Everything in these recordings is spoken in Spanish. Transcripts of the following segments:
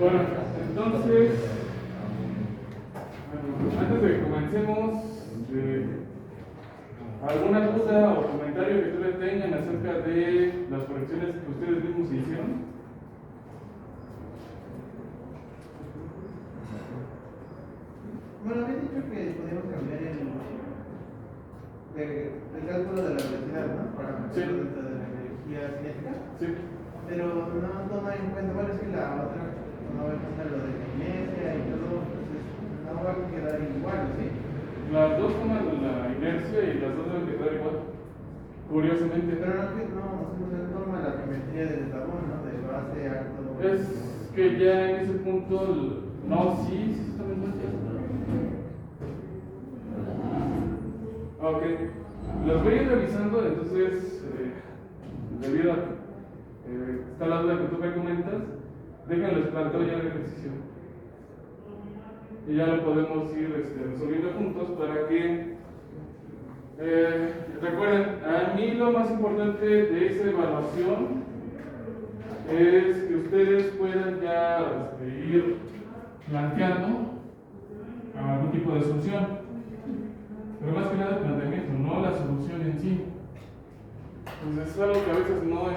Bueno, entonces, antes de que comencemos, ¿alguna duda o comentario que ustedes tengan acerca de las correcciones que ustedes mismos hicieron? Bueno, había dicho que podíamos cambiar el cálculo de la velocidad, ¿no? Para meterlo dentro de la energía cinética. Sí. Pero no toma en cuenta, bueno, es que la otra no va a contar lo de la inercia y todo, entonces no va a quedar igual, ¿sí? Las dos toman la inercia y las dos deben quedar igual, curiosamente. Pero no toma la geometría del eslabón, ¿no? De base a todo. Es que ya en ese punto, no, sí está en cuenta. Ok, las voy a ir revisando, entonces, debido a que está la duda que tú me comentas, déjenles planteo ya el ejercicio. Y ya lo podemos ir resolviendo juntos para que, recuerden, a mí lo más importante de esa evaluación es que ustedes puedan ya ir planteando algún tipo de solución. Pero más que nada el planteamiento, no la solución en sí. Entonces es algo que a veces no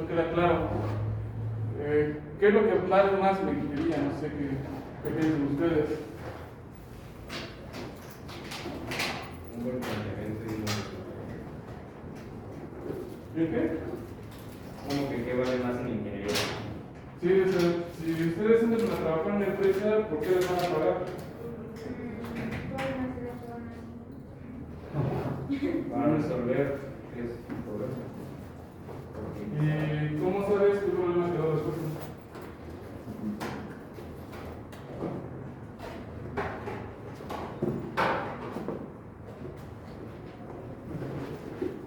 queda claro. ¿Qué es lo que más me inquiría? No sé qué piensan ustedes. Un buen planteamiento y ¿Y qué? ¿Cómo que qué vale más en ingeniería? Sí, si ustedes entran a trabajar en una empresa, ¿por qué les van a pagar? Para resolver es un problema. ¿Y cómo sabes qué problema quedó después?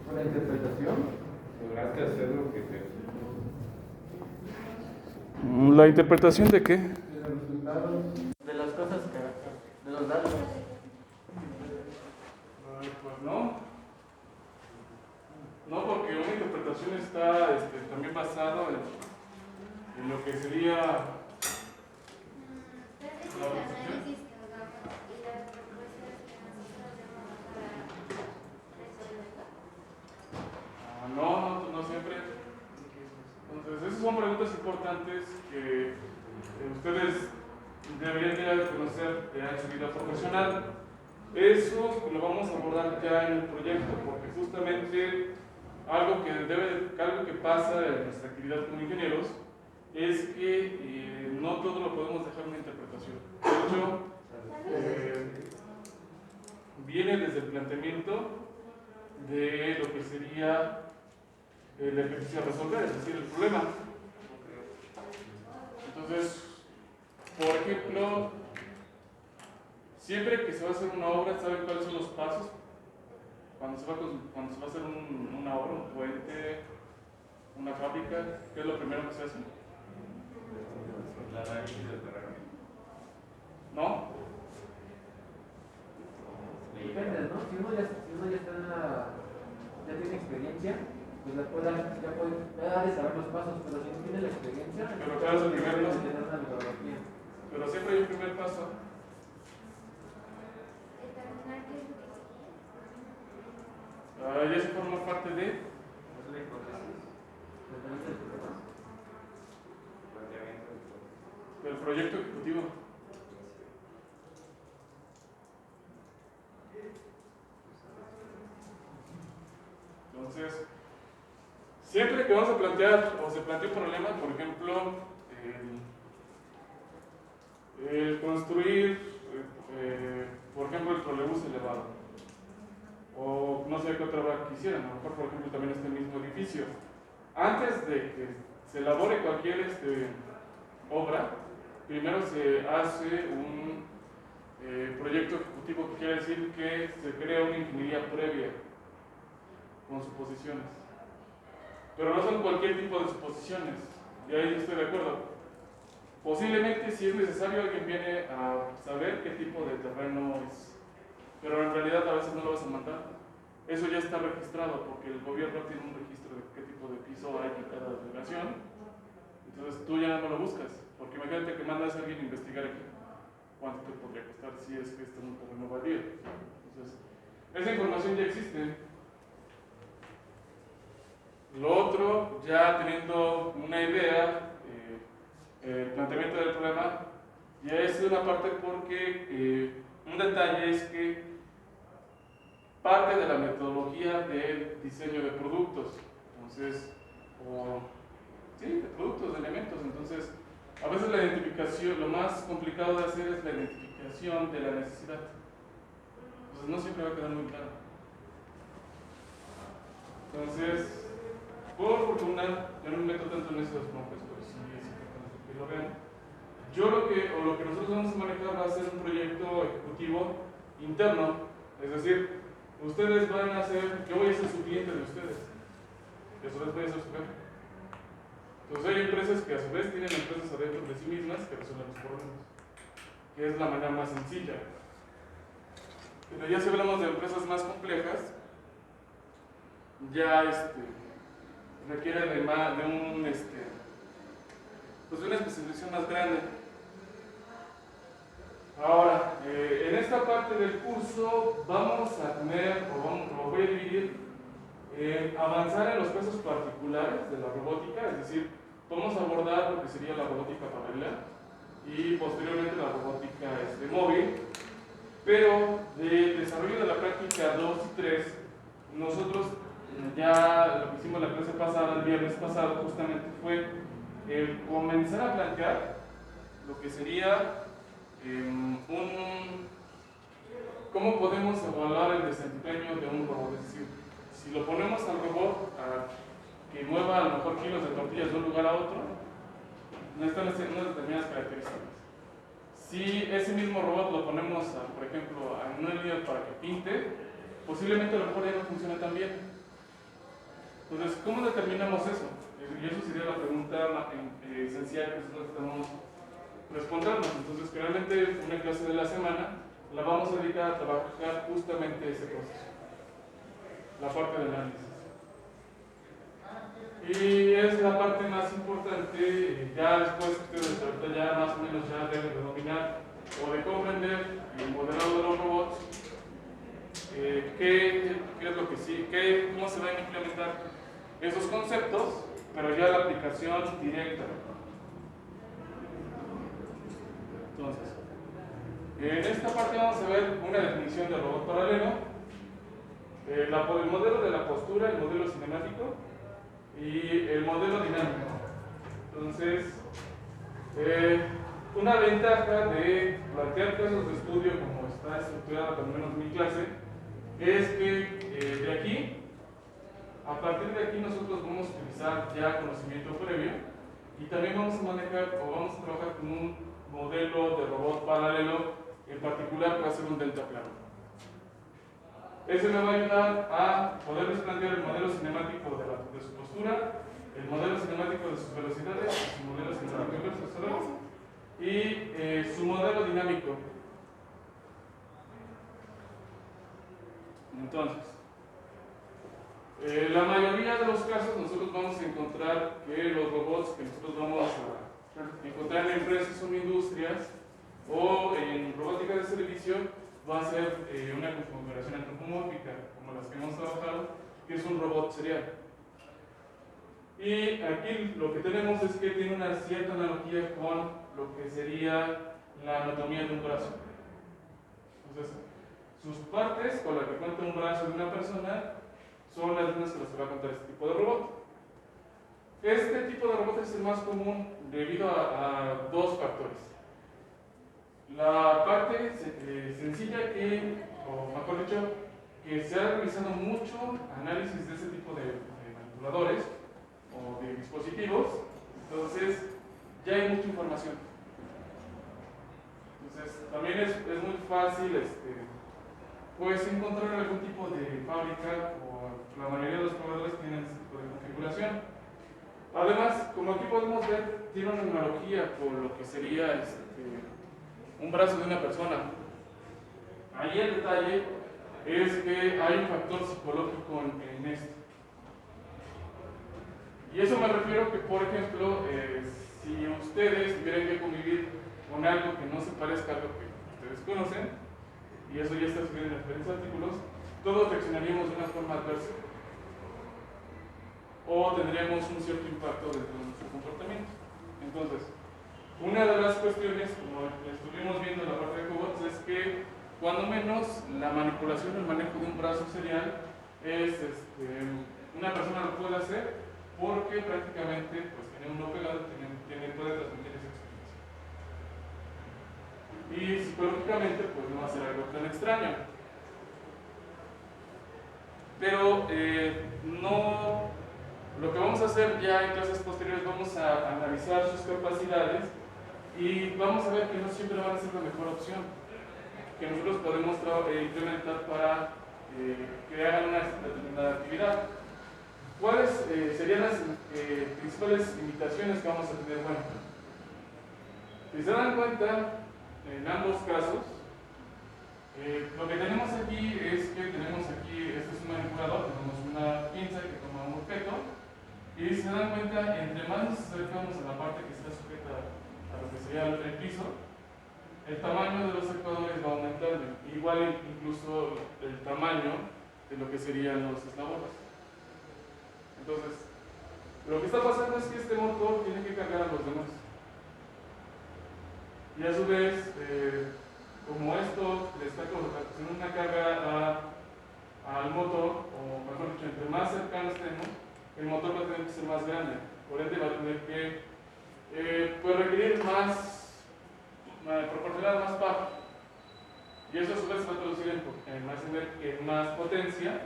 Con la interpretación. Lograste hacer lo que te... ¿La interpretación de qué? De los resultados. De las cosas que. De los datos. Pues no. No, porque una interpretación está también basada en lo que sería la posición. No siempre. Entonces, esas son preguntas importantes que ustedes deberían de conocer ya en su vida profesional. Eso lo vamos a abordar ya en el proyecto, porque justamente algo que pasa en nuestra actividad como ingenieros es que no todo lo podemos dejar en una interpretación. De hecho, viene desde el planteamiento de lo que sería el ejercicio a resolver, es decir, el problema. Entonces, por ejemplo, siempre que se va a hacer una obra, ¿saben cuáles son los pasos? Cuando se va a hacer una obra, un puente, una fábrica, ¿qué es lo primero que se hace? La análisis del terreno. ¿No? Depende, ¿no? Si uno ya tiene experiencia, pues ya ha de saber los pasos, pero si no tiene la experiencia, Pero ¿cuál es el primer paso? tener una metodología. Pero siempre hay un primer paso. Ya se forma parte de Es la hipótesis. Depende del problema. Planteamiento. del proyecto ejecutivo. Entonces, siempre que vamos a plantear o se plantea un problema, por ejemplo, el construir, por ejemplo, el trolebús elevado, o no sé qué otra obra quisieran, a lo mejor, por ejemplo, también este mismo edificio. Antes de que se elabore cualquier obra, primero se hace un proyecto ejecutivo, que quiere decir que se crea una ingeniería previa con suposiciones. Pero no son cualquier tipo de suposiciones, y ahí estoy de acuerdo. Posiblemente, si es necesario, alguien viene a saber qué tipo de terreno es, pero en realidad a veces no lo vas a mandar. Eso ya está registrado, porque el gobierno tiene un registro de qué tipo de piso hay en cada delegación. Entonces tú ya no lo buscas. Porque imagínate que mandas a alguien a investigar aquí. ¿Cuánto te podría costar si es que esto es un terreno baldío? Entonces, esa información ya existe. Lo otro, ya teniendo una idea, el planteamiento del problema, ya es una parte porque un detalle es que parte de la metodología del diseño de productos, entonces, sí, de productos, de elementos, entonces, a veces la identificación, lo más complicado de hacer es la identificación de la necesidad, entonces no siempre va a quedar muy claro. Entonces, por fortuna, yo no me meto tanto en esos nombres, pero sí es importante que lo vean. Lo que nosotros vamos a manejar va a ser un proyecto ejecutivo interno, es decir, ustedes van a ser, yo voy a ser su cliente de ustedes, y a su vez voy a ser su jefe. Entonces hay empresas que a su vez tienen empresas adentro de sí mismas que resuelven los problemas, que es la manera más sencilla. Pero ya si hablamos de empresas más complejas, ya requiere de una especialización más grande. Ahora, en esta parte del curso vamos a tener, lo voy a dividir, avanzar en los casos particulares de la robótica, es decir, vamos a abordar lo que sería la robótica paralela y posteriormente la robótica móvil, pero de desarrollo de la práctica 2 y 3, nosotros ya lo que hicimos la clase pasada, el viernes pasado, justamente fue comenzar a plantear lo que sería cómo podemos evaluar el desempeño de un robot. Es decir, si lo ponemos al robot a que mueva a lo mejor kilos de tortillas de un lugar a otro, necesitan unas determinadas características. Si ese mismo robot lo ponemos, por ejemplo, en una línea para que pinte, posiblemente a lo mejor ya no funcione tan bien. Entonces, ¿cómo determinamos eso? Y eso sería la pregunta esencial que nosotros estamos respondernos. Entonces, realmente una clase de la semana la vamos a dedicar a trabajar justamente ese proceso, la parte de análisis. Y es la parte más importante, ya después que ustedes ahorita ya más o menos ya deben de dominar o de comprender el modelado de los robots, qué es lo que sí, cómo se van a implementar esos conceptos, pero ya la aplicación directa. Entonces, en esta parte vamos a ver una definición de robot paralelo, el modelo de la postura, el modelo cinemático y el modelo dinámico. Entonces, una ventaja de plantear casos de estudio como está estructurada, por lo menos mi clase, es que de aquí, a partir de aquí nosotros vamos a utilizar ya conocimiento previo y también vamos a manejar o vamos a trabajar con un modelo de robot paralelo, en particular va a ser un delta plano. Ese me va a ayudar a poderles plantear el modelo cinemático de su postura, el modelo cinemático de sus velocidades, su modelo cinemático de sus velocidades y su modelo dinámico. Entonces, la mayoría de los casos nosotros vamos a encontrar que los robots que nosotros vamos a encontrar en empresas o en industrias o en robótica de servicio va a ser una configuración antropomórfica, como las que hemos trabajado, que es un robot serial. Y aquí lo que tenemos es que tiene una cierta analogía con lo que sería la anatomía de un brazo. Entonces, sus partes con las que cuenta un brazo de una persona son las mismas que las que va a contar este tipo de robot. Este tipo de robot es el más común debido a dos factores. La parte sencilla o mejor dicho, que se ha realizado mucho análisis de ese tipo de manipuladores o de dispositivos, entonces ya hay mucha información. Entonces también es muy fácil pues encontrar algún tipo de fábrica o la mayoría de los proveedores tienen ese tipo de configuración. Además, como aquí podemos ver, tiene una analogía con lo que sería un brazo de una persona. Ahí el detalle es que hay un factor psicológico en esto. Y eso me refiero que, por ejemplo, si ustedes tuvieran que convivir con algo que no se parezca a lo que ustedes conocen, y eso ya está sucediendo en diferentes artículos, todos reaccionaríamos de una forma adversa o tendríamos un cierto impacto dentro de nuestro comportamiento. Entonces, una de las cuestiones, como estuvimos viendo en la parte de cobots, es que cuando menos la manipulación, el manejo de un brazo serial es, una persona lo puede hacer porque prácticamente pues, tiene uno pegado, puede transmitir esa experiencia. Y psicológicamente pues no va a ser algo tan extraño. Pero no, lo que vamos a hacer ya en clases posteriores, vamos a analizar sus capacidades y vamos a ver que no siempre van a ser la mejor opción que nosotros podemos implementar para que hagan una determinada actividad. ¿Cuáles serían las principales limitaciones que vamos a tener? Bueno, si se dan cuenta, en ambos casos, lo que tenemos aquí es que tenemos aquí, este es un manipulador, tenemos una pinza que toma un objeto, y si se dan cuenta, entre más nos acercamos a la parte que está sujeta a lo que sería el piso, el tamaño de los actuadores va aumentando, igual incluso el tamaño de lo que serían los eslabones. Entonces, lo que está pasando es que este motor tiene que cargar a los demás. Y a su vez, como esto le está haciendo una carga al motor, o mejor dicho, entre más cercano estemos, el motor va a tener que ser más grande. Por ende, va a tener que pues requerir proporcionar más par. Y eso a su vez se va a traducir en más potencia.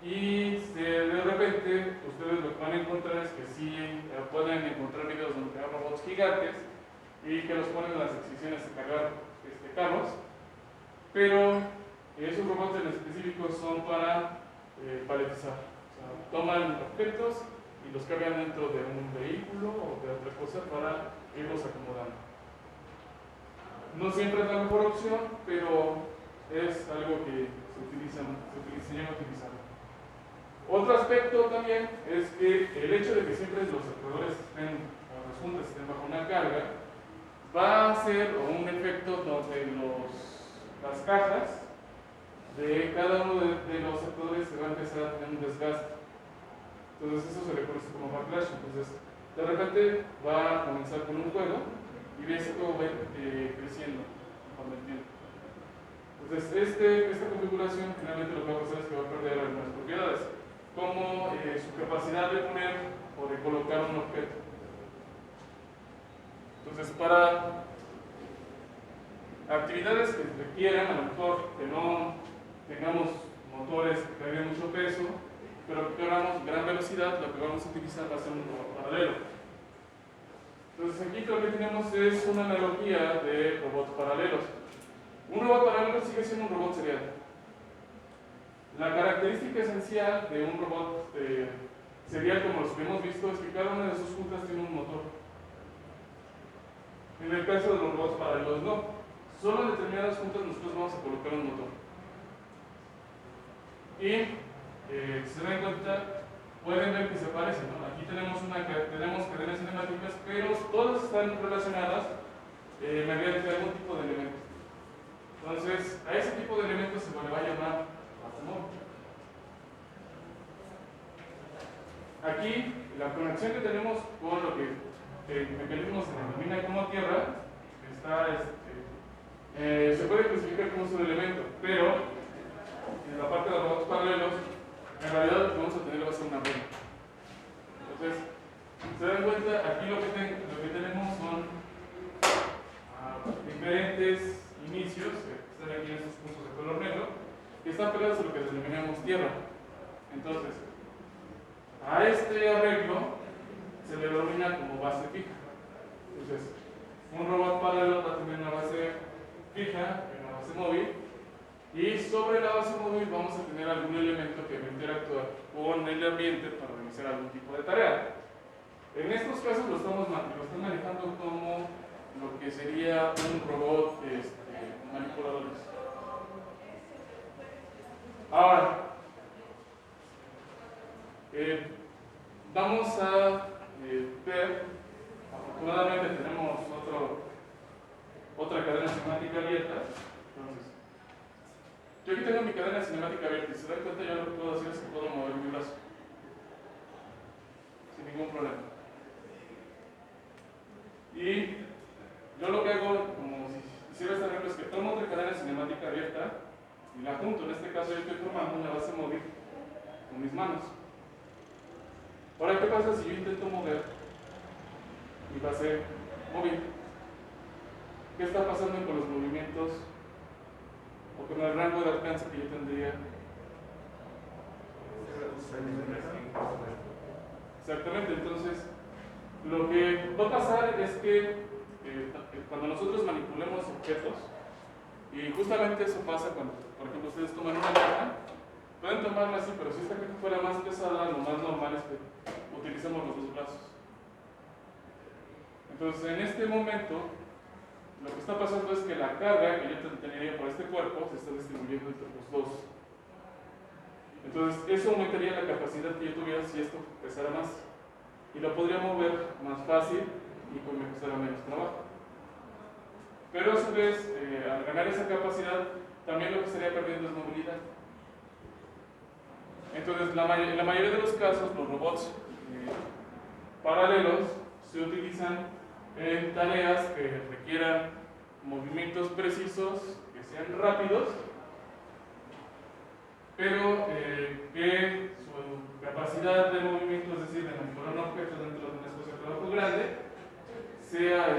Y de repente, ustedes lo que van a encontrar es que sí pueden encontrar videos donde hay robots gigantes y que los ponen en las exhibiciones de cargar carros, pero esos robots en específico son para paletizar. O sea, toman objetos y los cargan dentro de un vehículo o de otra cosa para irlos acomodando. No siempre es la mejor opción, pero es algo que se lleva utilizando. Otro aspecto también es que el hecho de que siempre los actuadores estén, o las juntas estén bajo una carga, va a hacer un efecto donde las cajas de cada uno de los actuadores se va a empezar a tener un desgaste. Entonces eso se le conoce como backlash. Entonces de repente va a comenzar con un juego y ese juego va a ir creciendo con el tiempo. Entonces esta configuración finalmente lo que va a pasar es que va a perder algunas propiedades, como su capacidad de poner o de colocar un objeto. Entonces, para actividades que requieran, a lo mejor que no tengamos motores que carguen mucho peso, pero que queramos gran velocidad, lo que vamos a utilizar va a ser un robot paralelo. Entonces, aquí lo que tenemos es una analogía de robots paralelos. Un robot paralelo sigue siendo un robot serial. La característica esencial de un robot serial, como los que hemos visto, es que cada una de sus juntas tiene un motor. En el caso de los robots paralelos no. Solo en determinadas juntas nosotros vamos a colocar un motor. Y si se dan cuenta, pueden ver que se parecen, ¿no? Aquí tenemos cadenas cinemáticas, pero todas están relacionadas mediante algún tipo de elemento. Entonces, a ese tipo de elementos se le va a llamar automóvil. Aquí, la conexión que tenemos con lo que el mecanismo se denomina como tierra, se puede clasificar como un elemento, pero en la parte de los robots paralelos, en realidad lo que vamos a tener va a ser una rueda. Entonces, se dan cuenta, aquí lo que tenemos son diferentes inicios, que están aquí en estos puntos de color negro, que están pegados a lo que denominamos tierra. Entonces, a este arreglo se le denomina como base fija. Entonces, un robot paralelo va a tener una base fija y una base móvil, y sobre la base móvil vamos a tener algún elemento que va a interactuar con el ambiente para realizar algún tipo de tarea. En estos casos lo están manejando como lo que sería un robot manipuladores. Ahora, vamos a ver, afortunadamente tenemos otra cadena cinemática abierta. Entonces, yo aquí tengo mi cadena cinemática abierta y si se dan cuenta, yo lo que puedo hacer es que puedo mover mi brazo sin ningún problema. Y yo lo que hago, como si hiciera este ejemplo, es que tomo otra cadena cinemática abierta y la junto. En este caso, yo estoy formando una base móvil con mis manos. Ahora, ¿qué pasa si yo intento mover mi base móvil? ¿Qué está pasando con los movimientos o con el rango de alcance que yo tendría? Exactamente, entonces lo que va a pasar es que cuando nosotros manipulemos objetos, y justamente eso pasa cuando, por ejemplo, ustedes toman una caja, pueden tomarla así, pero si esta caja fuera más pesada, lo más normal es que utilicemos los dos brazos. Entonces, en este momento, lo que está pasando es que la carga que yo tendría por este cuerpo se está distribuyendo entre los dos. Entonces, eso aumentaría la capacidad que yo tuviera si esto pesara más. Y lo podría mover más fácil y pues me costará menos trabajo. Pero a su vez, al ganar esa capacidad, también lo que estaría perdiendo es movilidad. Entonces, en la mayoría de los casos, los robots paralelos se utilizan en tareas que requieran movimientos precisos, que sean rápidos, pero que su capacidad de movimiento, es decir, de manipular un objeto dentro de un espacio de trabajo grande, sea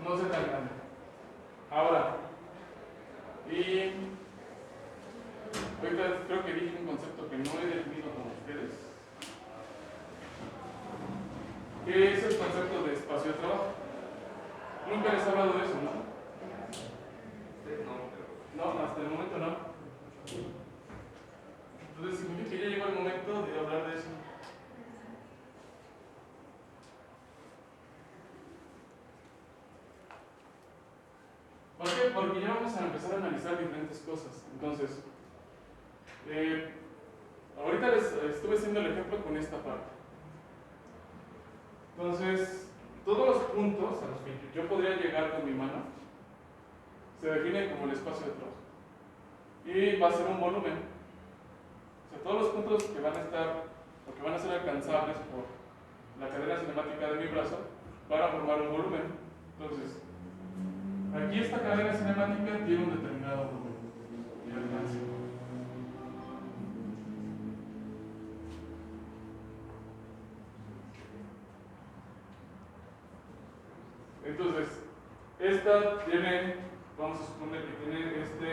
no sea tan grande. Ahora, y ahorita creo que dije un concepto que no he definido con ustedes, que es el concepto de espacio de trabajo. Nunca les he hablado de eso, ¿no? No, hasta el momento no. Entonces significa que ya llegó el momento de hablar de eso. ¿Por qué? Porque ya vamos a empezar a analizar diferentes cosas. Entonces, ahorita les estuve haciendo el ejemplo con esta parte. Entonces, todos los puntos a los que yo podría llegar con mi mano se definen como el espacio de trabajo. Y va a ser un volumen. O sea, todos los puntos que van a estar, o que van a ser alcanzables por la cadena cinemática de mi brazo, van a formar un volumen. Entonces, aquí esta cadena cinemática tiene un determinado volumen y alcance. Entonces, esta tiene, vamos a suponer que tiene esta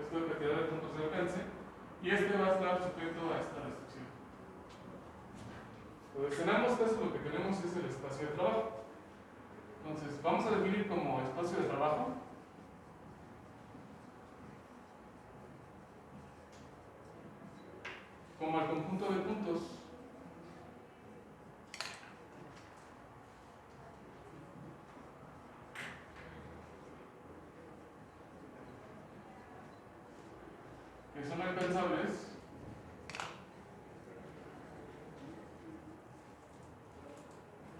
cantidad de puntos de alcance y este va a estar sujeto a esta restricción. Entonces, en ambos casos lo que tenemos es el espacio de trabajo. Entonces, vamos a definir como espacio de trabajo como el conjunto de puntos que son alcanzables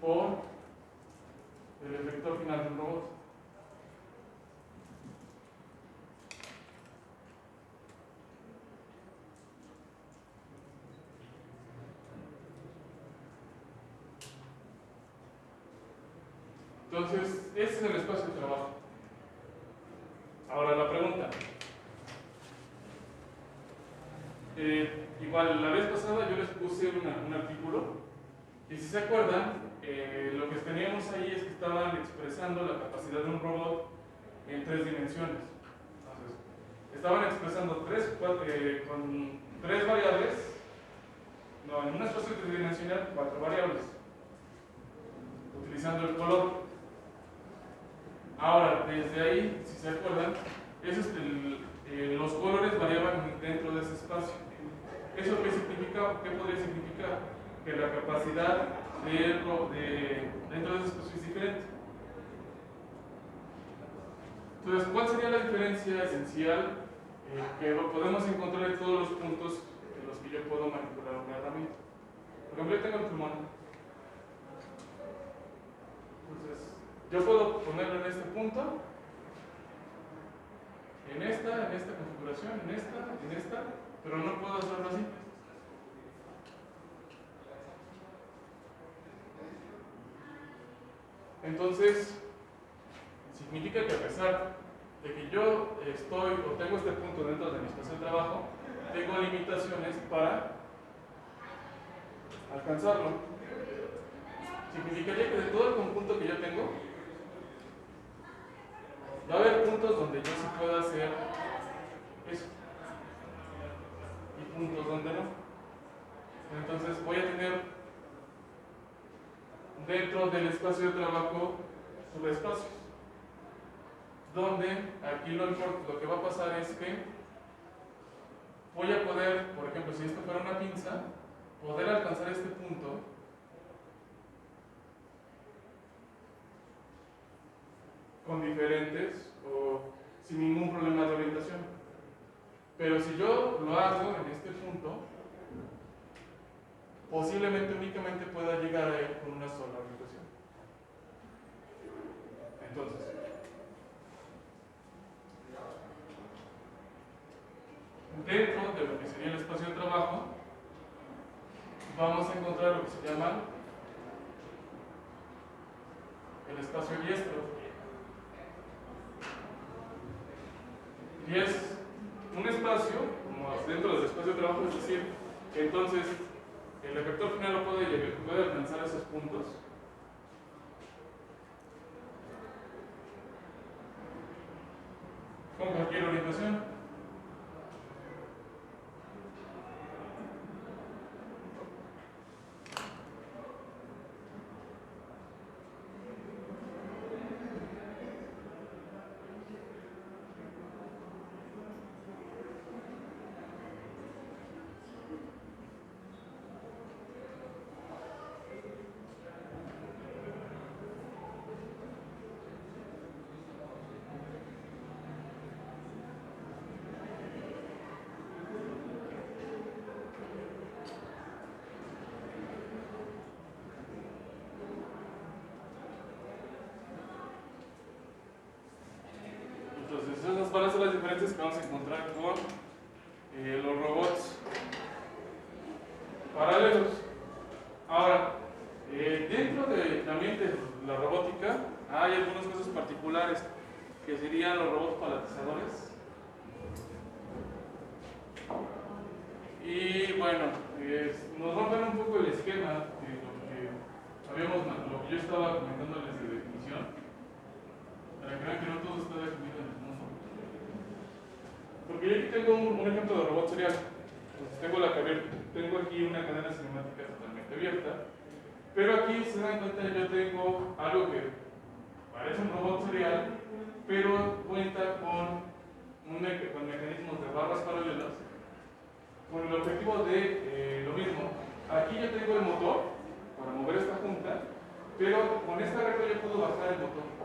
por el efector final del robot. Entonces, ese es el espacio de trabajo. Ahora la pregunta. Igual, la vez pasada yo les puse un artículo y si se acuerdan, lo que teníamos ahí es que estaban expresando la capacidad de un robot en 3 dimensiones. Entonces, estaban expresando con 3 variables, no, en un espacio tridimensional 4 variables, utilizando el color. Ahora, desde ahí, si se acuerdan, los colores variaban dentro de ese espacio. ¿Eso qué significa? ¿Qué podría significar? Que la capacidad dentro de ese espacio es diferente. Entonces, ¿cuál sería la diferencia esencial que podemos encontrar en todos los puntos en los que yo puedo manipular una herramienta? Por ejemplo, yo tengo el pulmón. Entonces, yo puedo ponerlo en este punto, en esta configuración, en esta, pero no puedo hacerlo así. Entonces, significa que a pesar de que yo estoy o tengo este punto dentro de mi espacio de trabajo, tengo limitaciones para alcanzarlo. Significaría que de todo el conjunto que yo tengo, va a haber puntos donde yo sí pueda hacer eso y puntos donde no. Entonces voy a tener dentro del espacio de trabajo subespacios, donde aquí lo que va a pasar es que voy a poder, por ejemplo, si esto fuera una pinza, poder alcanzar este punto con diferentes o sin ningún problema de orientación. Pero si yo lo hago en este punto, posiblemente únicamente pueda llegar a él con una sola orientación. Entonces, dentro de lo que sería el espacio de trabajo, vamos a encontrar lo que se llama el espacio diestro. Y es un espacio, como dentro del espacio de trabajo, es decir, que entonces el efector final no puede alcanzar esos puntos. Con cualquier orientación. Entonces, esas van a ser las diferencias que vamos a encontrar con los robots paralelos. Ahora, dentro también de la robótica hay algunas cosas particulares que serían los robots palatizadores. Y bueno, nos rompen un poco el esquema de lo que yo estaba comentándoles de definición, para que vean que no todo está definido en el mundo. Porque yo aquí tengo un ejemplo de robot serial. Entonces tengo aquí una cadena cinemática totalmente abierta, pero aquí se dan cuenta que yo tengo algo que parece un robot serial, pero cuenta con mecanismos de barras paralelas, con el objetivo de lo mismo. Aquí yo tengo el motor para mover esta junta, pero con esta regla yo puedo bajar el motor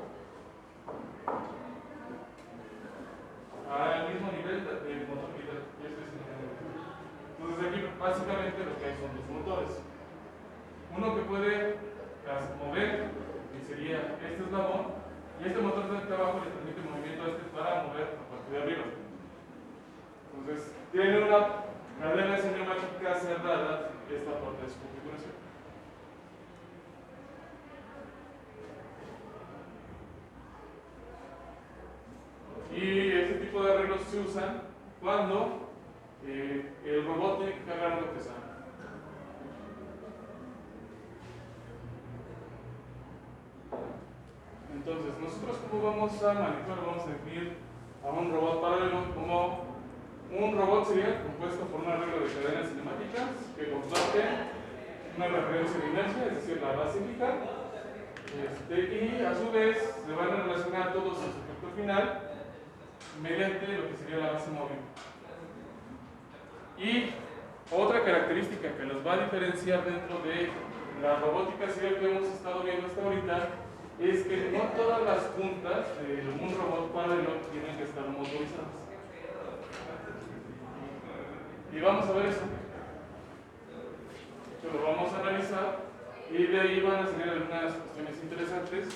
al mismo nivel del motor que yo estoy señalando. Entonces aquí básicamente lo que hay son dos motores. Uno que puede mover, que sería este eslabón, y este motor de abajo le permite movimiento a este para mover la parte de arriba. Entonces tiene una cadena cinemática cerrada esta parte de su configuración. Y este tipo de arreglos se usan cuando el robot tiene que cargar algo pesado. Entonces, nosotros cómo vamos a manejar, vamos a definir a un robot paralelo como un robot sería compuesto por un arreglo de cadenas cinemáticas que comparten una referencia de inercia, es decir, la base fija, y a su vez se van a relacionar todos en su efecto final mediante lo que sería la base móvil. Y otra característica que los va a diferenciar dentro de la robótica serial que hemos estado viendo hasta ahorita es que no todas las puntas de un robot paralelo tienen que estar motorizadas. Y vamos a ver eso. Lo vamos a Y de ahí van a salir algunas cuestiones interesantes.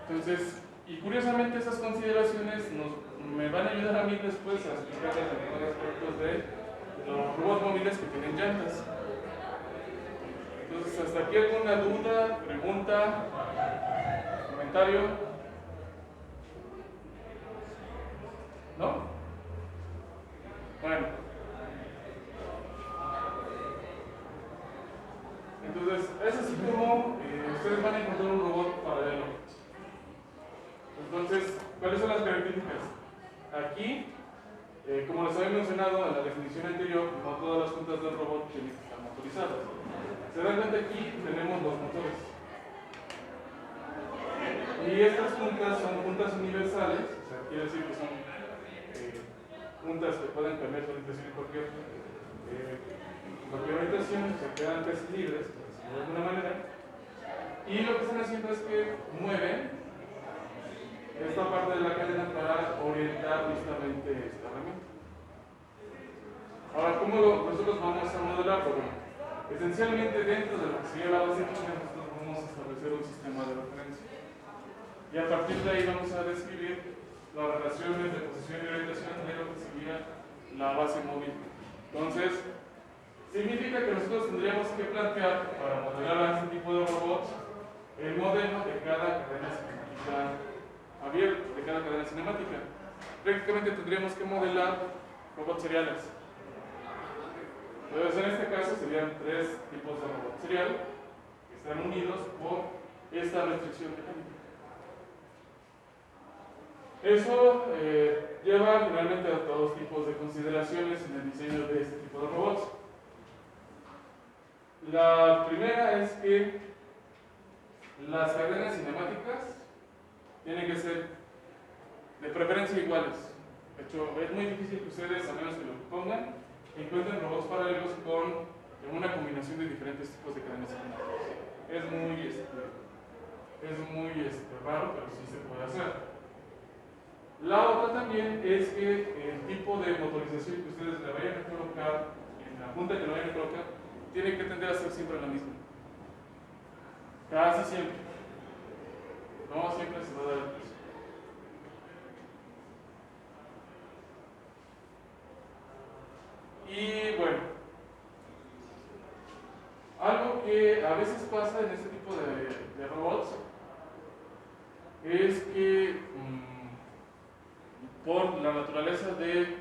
Entonces, y curiosamente esas consideraciones me van a ayudar a mí después a explicarles algunos aspectos de los robots móviles que tienen llantas. Entonces, hasta aquí alguna duda, pregunta, comentario. ¿No? Bueno. Entonces, es así como ustedes van a encontrar un robot paralelo. Entonces, ¿cuáles son las características? Aquí, como les había mencionado en la definición anterior, no todas las juntas del robot tienen que estar motorizadas. Se dan cuenta aquí tenemos los motores. Y estas juntas son juntas universales, o sea, quiere decir que son juntas que pueden cambiar su orientación en cualquier orientación, o sea, quedan casi libres, por decirlo de alguna manera. Y lo que están haciendo es que mueven esta parte de la cadena para orientar justamente esta herramienta. Ahora, ¿cómo nosotros vamos a modelarlo? Bueno, esencialmente dentro de lo que sería la base de datos, nosotros vamos a establecer un sistema de referencia. Y a partir de ahí vamos a describir las relaciones de posición y orientación de lo que sería la base móvil. Entonces, significa que nosotros tendríamos que plantear, para modelar a este tipo de robots, el modelo de cada cadena cinemática abierta, de cada cadena cinemática. Prácticamente tendríamos que modelar robots seriales. Entonces, en este caso serían 3 tipos de robot serial que están unidos por esta restricción mecánica. Eso lleva finalmente a todos tipos de consideraciones en el diseño de este tipo de robots. La primera es que las cadenas cinemáticas tienen que ser de preferencia iguales. De hecho, es muy difícil que ustedes, a menos que lo pongan, encuentren robots paralelos con una combinación de diferentes tipos de cadenas cinemáticas. Es muy raro, pero sí se puede hacer. La otra también es que el tipo de motorización que ustedes le vayan a colocar, en la punta que le vayan a colocar, tiene que tender a ser siempre la misma. Casi siempre. No siempre se va a dar el precio. Y bueno, algo que a veces pasa en este tipo de robots es que por la naturaleza de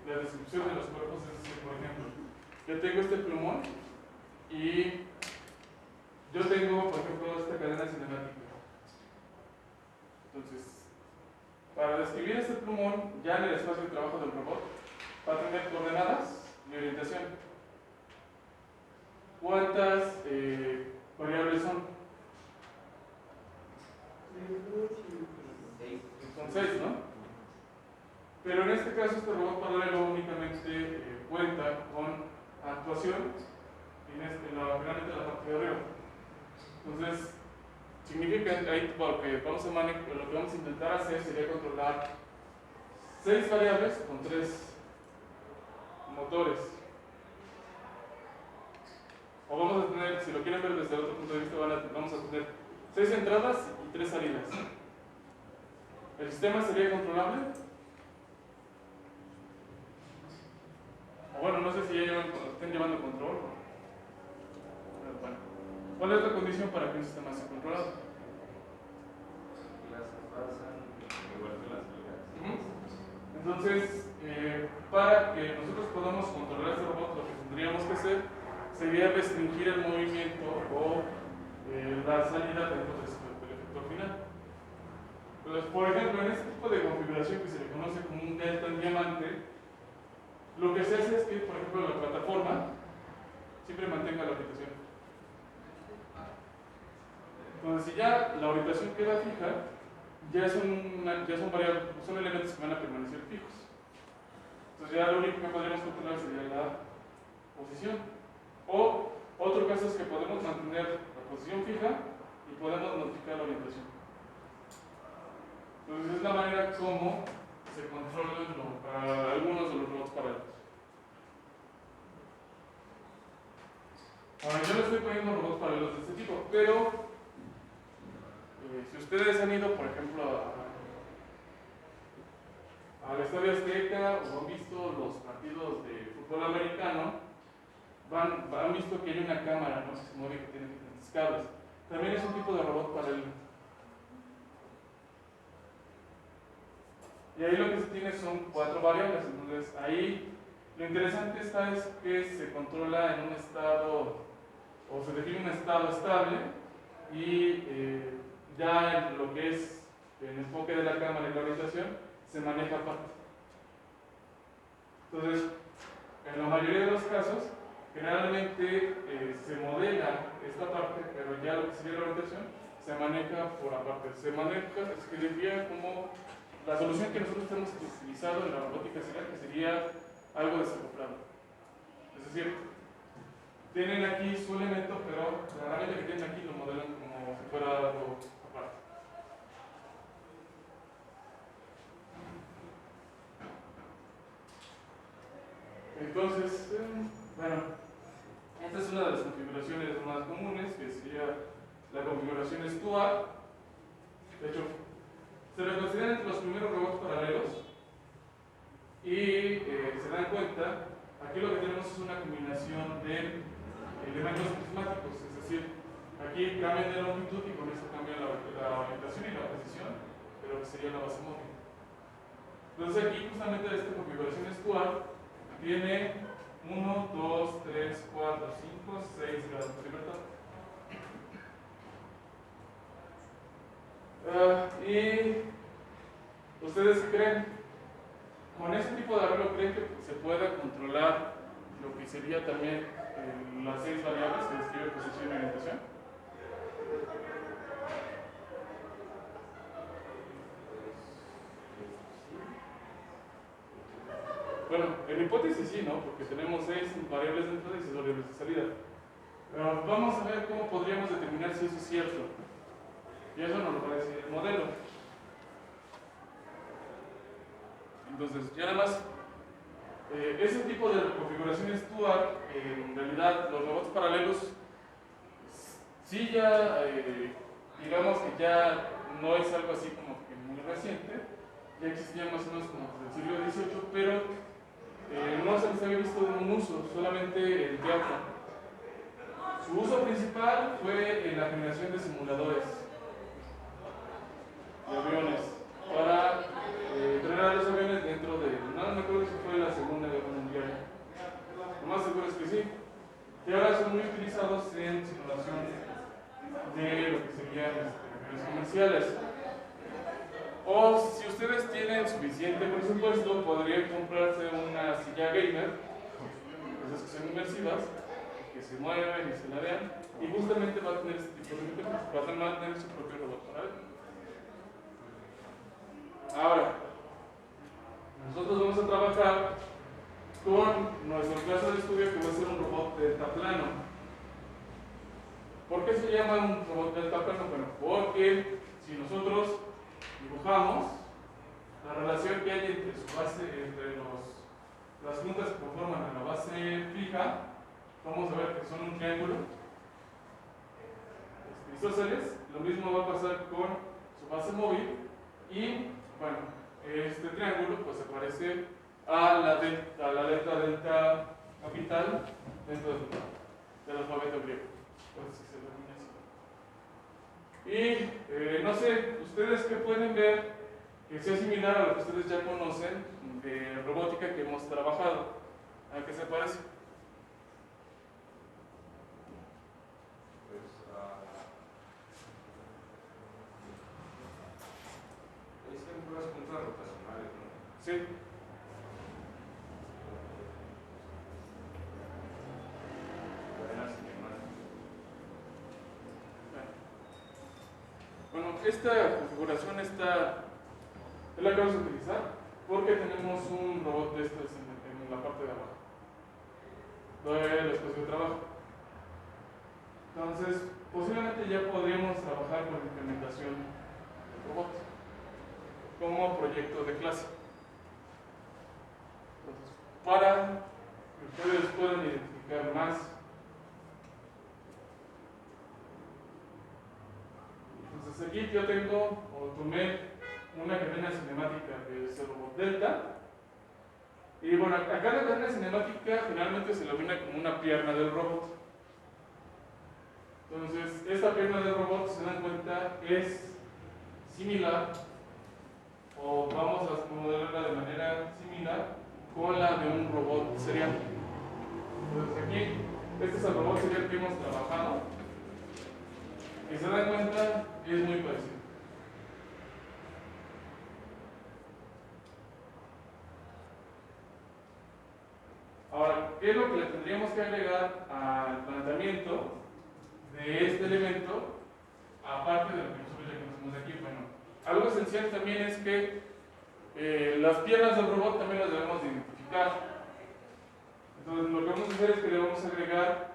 la descripción de los cuerpos, es decir, por ejemplo, yo tengo este plumón y yo tengo, por ejemplo, esta cadena cinemática. Entonces, para describir este plumón, ya en el espacio de trabajo del robot, va a tener coordenadas y orientación. ¿Cuántas variables son? Son 6, ¿no? Pero en este caso, este robot paralelo únicamente cuenta con actuación finalmente en la parte de arriba. Entonces, significa que ahí lo que vamos a intentar hacer sería controlar 6 variables con 3 motores. O vamos a tener, si lo quieren ver desde otro punto de vista, vamos a tener 6 entradas y 3 salidas. ¿El sistema sería controlable? O bueno, no sé si ya estén llevando control. Bueno, ¿cuál es la condición para que un sistema sea controlado? Las pasan igual que las ligas. Entonces, para que nosotros podamos controlar este robot, lo que tendríamos que hacer sería restringir el movimiento o la salida dentro del efector final. Entonces, por ejemplo, en este tipo de configuración que se le conoce como un delta en diamante, lo que se hace es que, por ejemplo, la plataforma siempre mantenga la orientación. Entonces, si ya la orientación queda fija, son elementos que van a permanecer fijos. Entonces, ya lo único que podríamos controlar sería la posición. O otro caso es que podemos mantener la posición fija y podemos modificar la orientación. Entonces, es la manera como se controlan algunos de los robots paralelos. Ahora, yo le estoy poniendo robots paralelos de este tipo, pero si ustedes han ido, por ejemplo, al Estadio Azteca o han visto los partidos de fútbol americano, han visto que hay una cámara, ¿no? Que se mueve, que tiene diferentes cables. También es un tipo de robot paralelo. Y ahí lo que se tiene son 4 variables. Entonces, ahí lo interesante está es que se controla en un estado, o se define un estado estable, y ya en lo que es el enfoque de la cámara y la orientación se maneja aparte. Entonces, en la mayoría de los casos, generalmente se modela esta parte, pero ya lo que sería la orientación se maneja por aparte. Se maneja, se diría como la solución que nosotros hemos utilizado en la robótica sería algo desacoplado. Es decir, tienen aquí su elemento, pero la herramienta que tienen aquí lo modelan como si fuera algo aparte. Entonces, bueno, esta es una de las configuraciones más comunes, que sería la configuración Stuart. De hecho, se le consideran entre los primeros robots paralelos y se dan cuenta, aquí lo que tenemos es una combinación de elementos prismáticos, es decir, aquí cambian de longitud y con eso cambian la orientación y la precisión de lo que sería la base móvil. Entonces aquí justamente esta configuración Stuart tiene 1, 2, 3, 4, 5, 6 grados de libertad. ¿Y ustedes creen? ¿Con ese tipo de arreglo creen que se pueda controlar lo que sería también las 6 variables que describe posición y orientación? Bueno, en hipótesis sí, ¿no? Porque tenemos 6 variables de entrada y 6 variables de salida. Pero vamos a ver cómo podríamos determinar si eso es cierto. Y eso nos lo va a decir el modelo. Entonces, ya nada más, ese tipo de configuración Stuart, en realidad los robots paralelos, sí ya, digamos que ya no es algo así como que muy reciente, ya existían más o menos como desde el siglo XVIII, pero no se les había visto un uso, solamente el teatro. Su uso principal fue en la generación de simuladores de aviones, para entrenar a los aviones dentro de, no me acuerdo si fue la Segunda Guerra Mundial, lo más seguro es que sí, y ahora son muy utilizados en simulación de lo que serían aviones comerciales. O si ustedes tienen suficiente presupuesto, podrían comprarse una silla gamer, esas que son inmersivas, que se mueven y se ladean, y justamente va a tener este tipo de mecanismos, va a tener su propio robot paralelo. Ahora, nosotros vamos a trabajar con nuestro caso de estudio, que va a ser un robot deltaplano. ¿Por qué se llama un robot deltaplano? Bueno, porque si nosotros dibujamos la relación que hay entre su base, entre las puntas que conforman la base fija, vamos a ver que son un triángulo isósceles. Lo mismo va a pasar con su base móvil y, bueno, este triángulo pues se parece a la letra delta capital dentro del alfabeto griego. Entonces se denomina así. Y no sé, ustedes qué pueden ver que sea similar a lo que ustedes ya conocen de robótica que hemos trabajado. ¿A qué se parece? Ahí están puras puntas rotacionales, ¿no? Sí. Cadenas cinemáticas. Bueno, esta configuración es la que vamos a utilizar porque tenemos un robot de estos en la parte de abajo. Todavía el espacio de trabajo. Entonces, posiblemente ya podríamos trabajar con la implementación del robot como proyecto de clase. Entonces, para que ustedes puedan identificar más aquí yo tengo, o tomé una cadena cinemática de ese robot Delta. Y bueno, acá la cadena cinemática generalmente se ilumina como una pierna del robot. Entonces, esta pierna del robot, si se dan cuenta, es similar, o vamos a modelarla de manera similar con la de un robot serial. Entonces aquí, este es el robot serial que hemos trabajado. Y se dan cuenta, es muy parecido. Ahora, ¿qué es lo que le tendríamos que agregar al planteamiento de este elemento, aparte de lo que nosotros ya conocemos aquí? Bueno, algo esencial también es que las piernas del robot también las debemos de identificar. Entonces, lo que vamos a hacer es que le vamos a agregar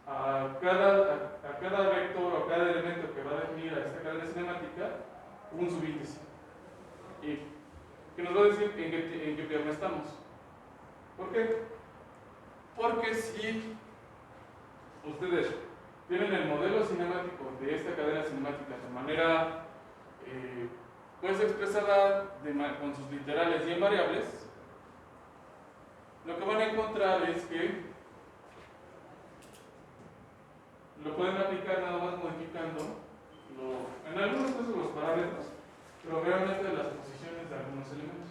a cada vector o a cada elemento que va a definir a esta cadena cinemática un subíndice. Y que nos va a decir en qué pierna estamos. ¿Por qué? Porque si ustedes tienen el modelo cinemático de esta cadena cinemática de manera pues expresada con sus literales y en variables, lo que van a encontrar es que lo pueden aplicar nada más modificando en algunos casos los parámetros, pero realmente las posiciones de algunos elementos.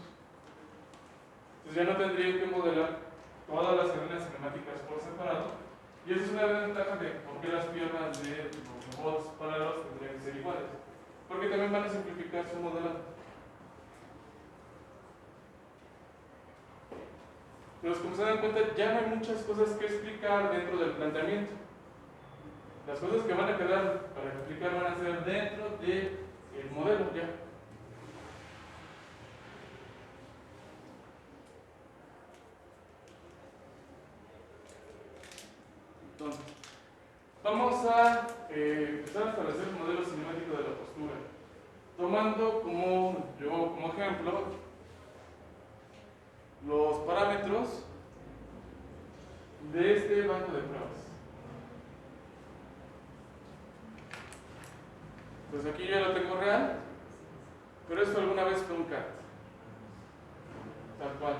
Entonces ya no tendrían que modelar todas las cadenas cinemáticas por separado, y esa es una ventaja de por qué las piernas de los robots paralelos tendrían que ser iguales, porque también van a simplificar su modelado. Entonces, como se dan cuenta, ya no hay muchas cosas que explicar dentro del planteamiento. Las cosas que van a quedar para explicar van a ser dentro del modelo ya. Entonces, vamos a empezar a establecer el modelo cinemático de la postura, tomando como ejemplo los parámetros de este banco de pruebas. Pues aquí ya lo tengo real, pero esto alguna vez fue un CAT, tal cual.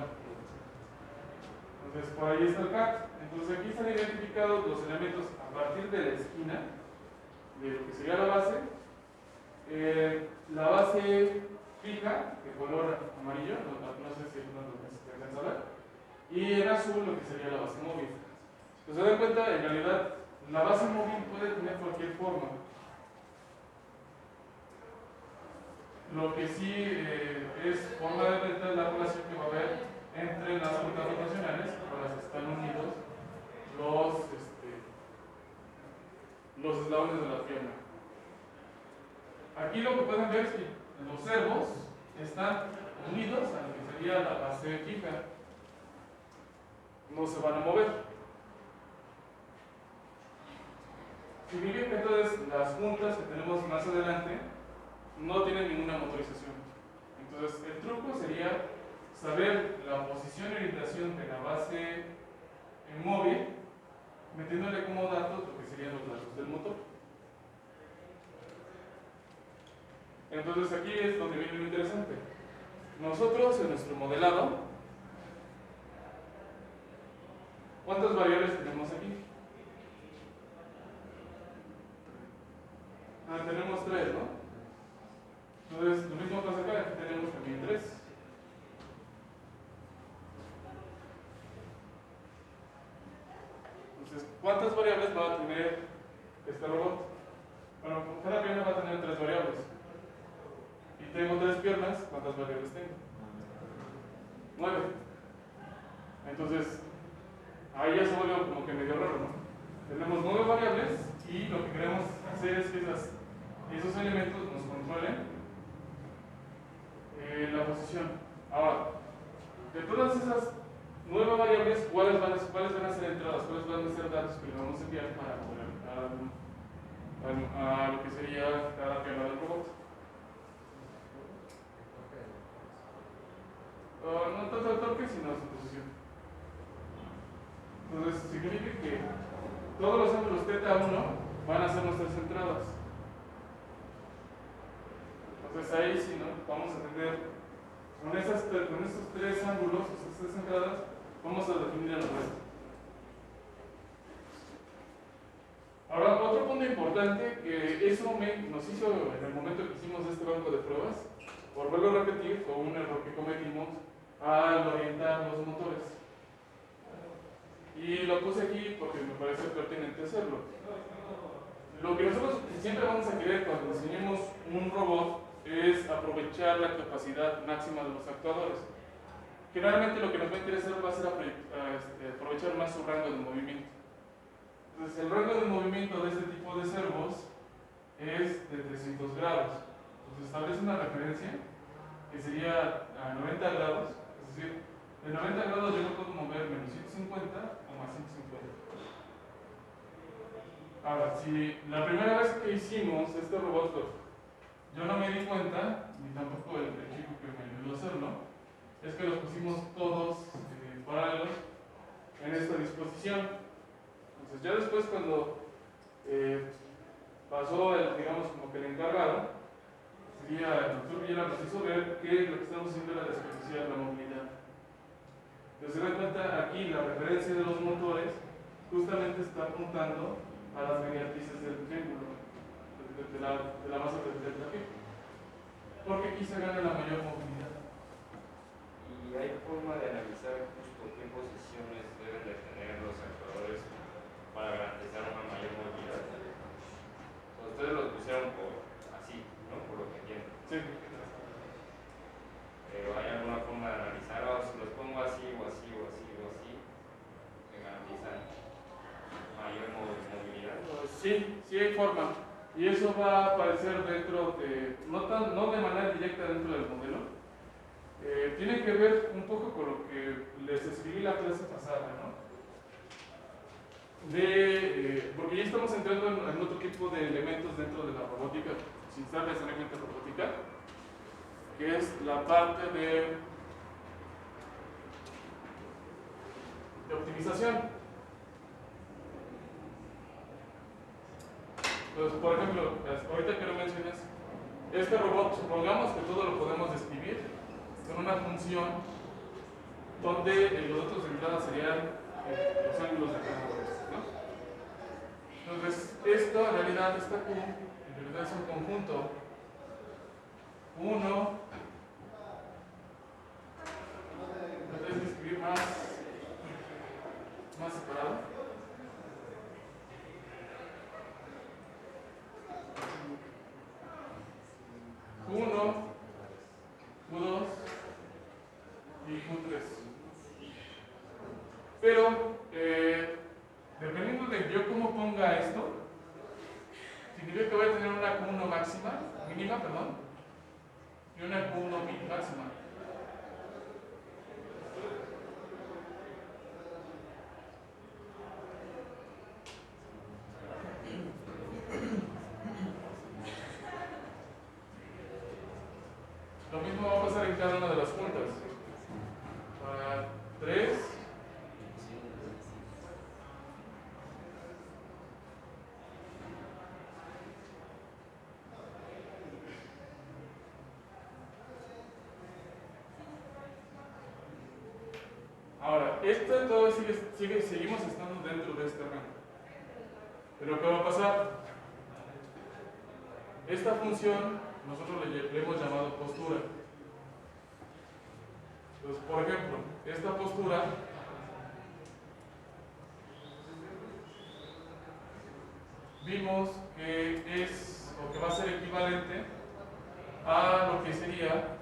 Entonces por ahí está el CAT. Entonces aquí están identificados los elementos a partir de la esquina de lo que sería la base fija de color amarillo, no sé si se alcanza a ver, y en azul lo que sería la base móvil. Pues se dan cuenta, en realidad la base móvil puede tener cualquier forma. Lo que sí es forma de ver la relación que va a haber entre las rutas rotacionales con las que están unidos los eslabones de la pierna. Aquí lo que pueden ver es que los servos están unidos a lo que sería la base fija. No se van a mover. Significa que entonces las juntas que tenemos más adelante no tienen ninguna motorización. Entonces el truco sería saber la posición y orientación de la base móvil, metiéndole como datos lo que serían los datos del motor. Entonces aquí es donde viene lo interesante. Nosotros en nuestro modelado, ¿cuántas variables tenemos aquí? Tenemos 3, ¿no? Entonces, lo mismo pasa acá, aquí tenemos también 3. Entonces, ¿cuántas variables va a tener este robot? Bueno, cada pierna va a tener 3 variables. Y tengo 3 piernas, ¿cuántas variables tengo? 9. Entonces, ahí ya se vuelve como que medio raro, ¿no? Tenemos 9 variables y lo que queremos hacer es que esos elementos nos controlen la posición. Ahora, de todas esas 9 variables, ¿cuáles van a ser entradas? ¿Cuáles van a ser datos que le vamos a enviar para mover a lo que sería cada pierna del robot? No tanto el torque, sino su posición. Entonces, significa que todos los ángulos θ1 van a ser nuestras entradas. Entonces ahí sí, ¿no? Vamos a tener con esos tres ángulos, esas tres entradas, vamos a definir el resto. Ahora, otro punto importante que eso nos hizo en el momento que hicimos este banco de pruebas, por verlo repetir, fue un error que cometimos al orientar los motores. Y lo puse aquí porque me parece pertinente hacerlo. Lo que nosotros siempre vamos a querer cuando diseñemos un robot es aprovechar la capacidad máxima de los actuadores. Generalmente lo que nos va a interesar va a ser aprovechar más su rango de movimiento. Entonces el rango de movimiento de este tipo de servos es de 300 grados. Entonces establece una referencia que sería a 90 grados, es decir, de 90 grados yo no puedo mover menos 150 o más 150. Ahora, si la primera vez que hicimos este robot, yo no me di cuenta, ni tampoco el chico que me ayudó a hacerlo, es que los pusimos todos paralelos en esta disposición. Entonces ya después cuando pasó digamos como que el encargado, sería el doctor Villela, nos hizo ver que lo que estamos haciendo era desperdiciar la movilidad. Entonces se dan cuenta aquí la referencia de los motores justamente está apuntando a las mediatrices del triángulo, de la masa del traje, porque aquí se gana la mayor movilidad. ¿Y hay forma de analizar justo qué posiciones deben de tener los actuadores para garantizar una mayor movilidad? Ustedes los pusieron así, ¿no? Por lo que entiendo. Sí. Pero hay alguna forma de analizar, o si los pongo así o así o así o así, que garantizan mayor movilidad. Sí, sí hay forma. Y eso va a aparecer dentro de, no de manera directa dentro del modelo. Tiene que ver un poco con lo que les escribí la clase pasada, ¿no? Porque ya estamos entrando en otro tipo de elementos dentro de la robótica, sin estar necesariamente robótica, que es la parte de optimización. Entonces, por ejemplo, ahorita que lo mencionas, este robot, supongamos que todo lo podemos describir con una función donde los datos de entrada serían los ángulos de cada uno, ¿no? Entonces, esto en realidad, esta Q, en realidad es un conjunto 1, lo tienes que escribir más separado. Q1, Q2 y Q3. Pero, dependiendo de yo cómo ponga esto, significa que voy a tener una Q1 mínima, y una Q1 máxima. Lo mismo va a pasar en cada una de las juntas. Para 3. Ahora, esto todavía seguimos estando dentro de este rango. Pero ¿qué va a pasar? Esta función nosotros le hemos llamado postura. Entonces, por ejemplo, esta postura vimos que es o que va a ser equivalente a lo que sería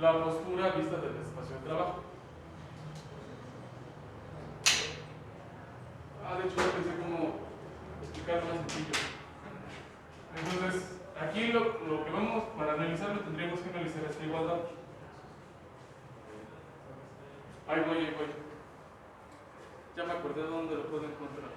la postura vista del espacio de trabajo. De hecho, yo pensé cómo explicarlo más sencillo. Entonces, aquí lo que vamos, para analizarlo, tendríamos que analizar esta igualdad. Ahí voy. Ya me acordé de dónde lo puedo encontrar.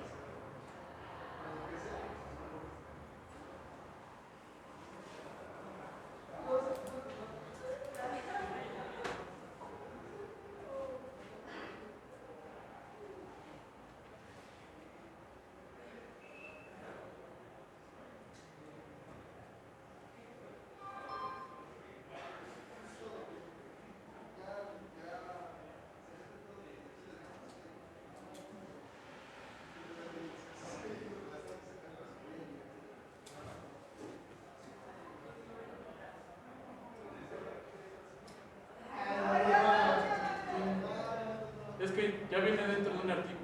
Es que ya viene dentro de un artículo.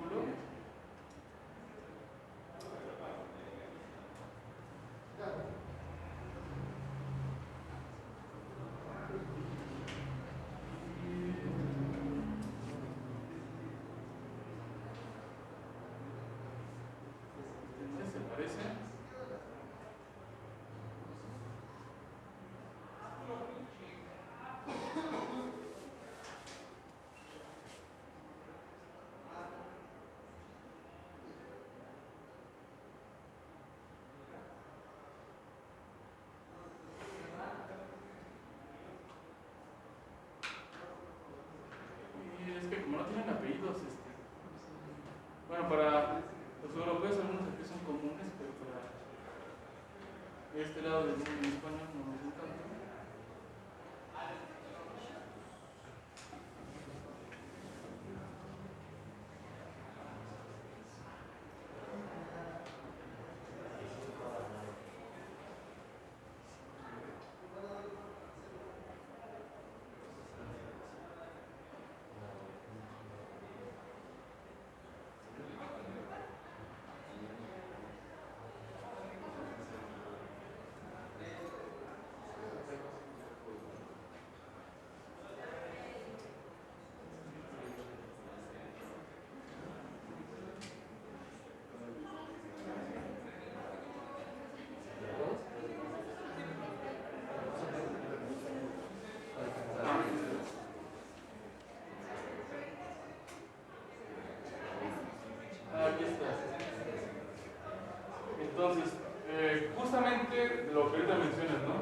¿Se parece? Y es que como no tienen apellidos, bueno, para los europeos algunos aquí son comunes, pero para este lado del mundo en España no nos encanta. Aquí está. Entonces, justamente lo que ahorita mencionas, ¿no?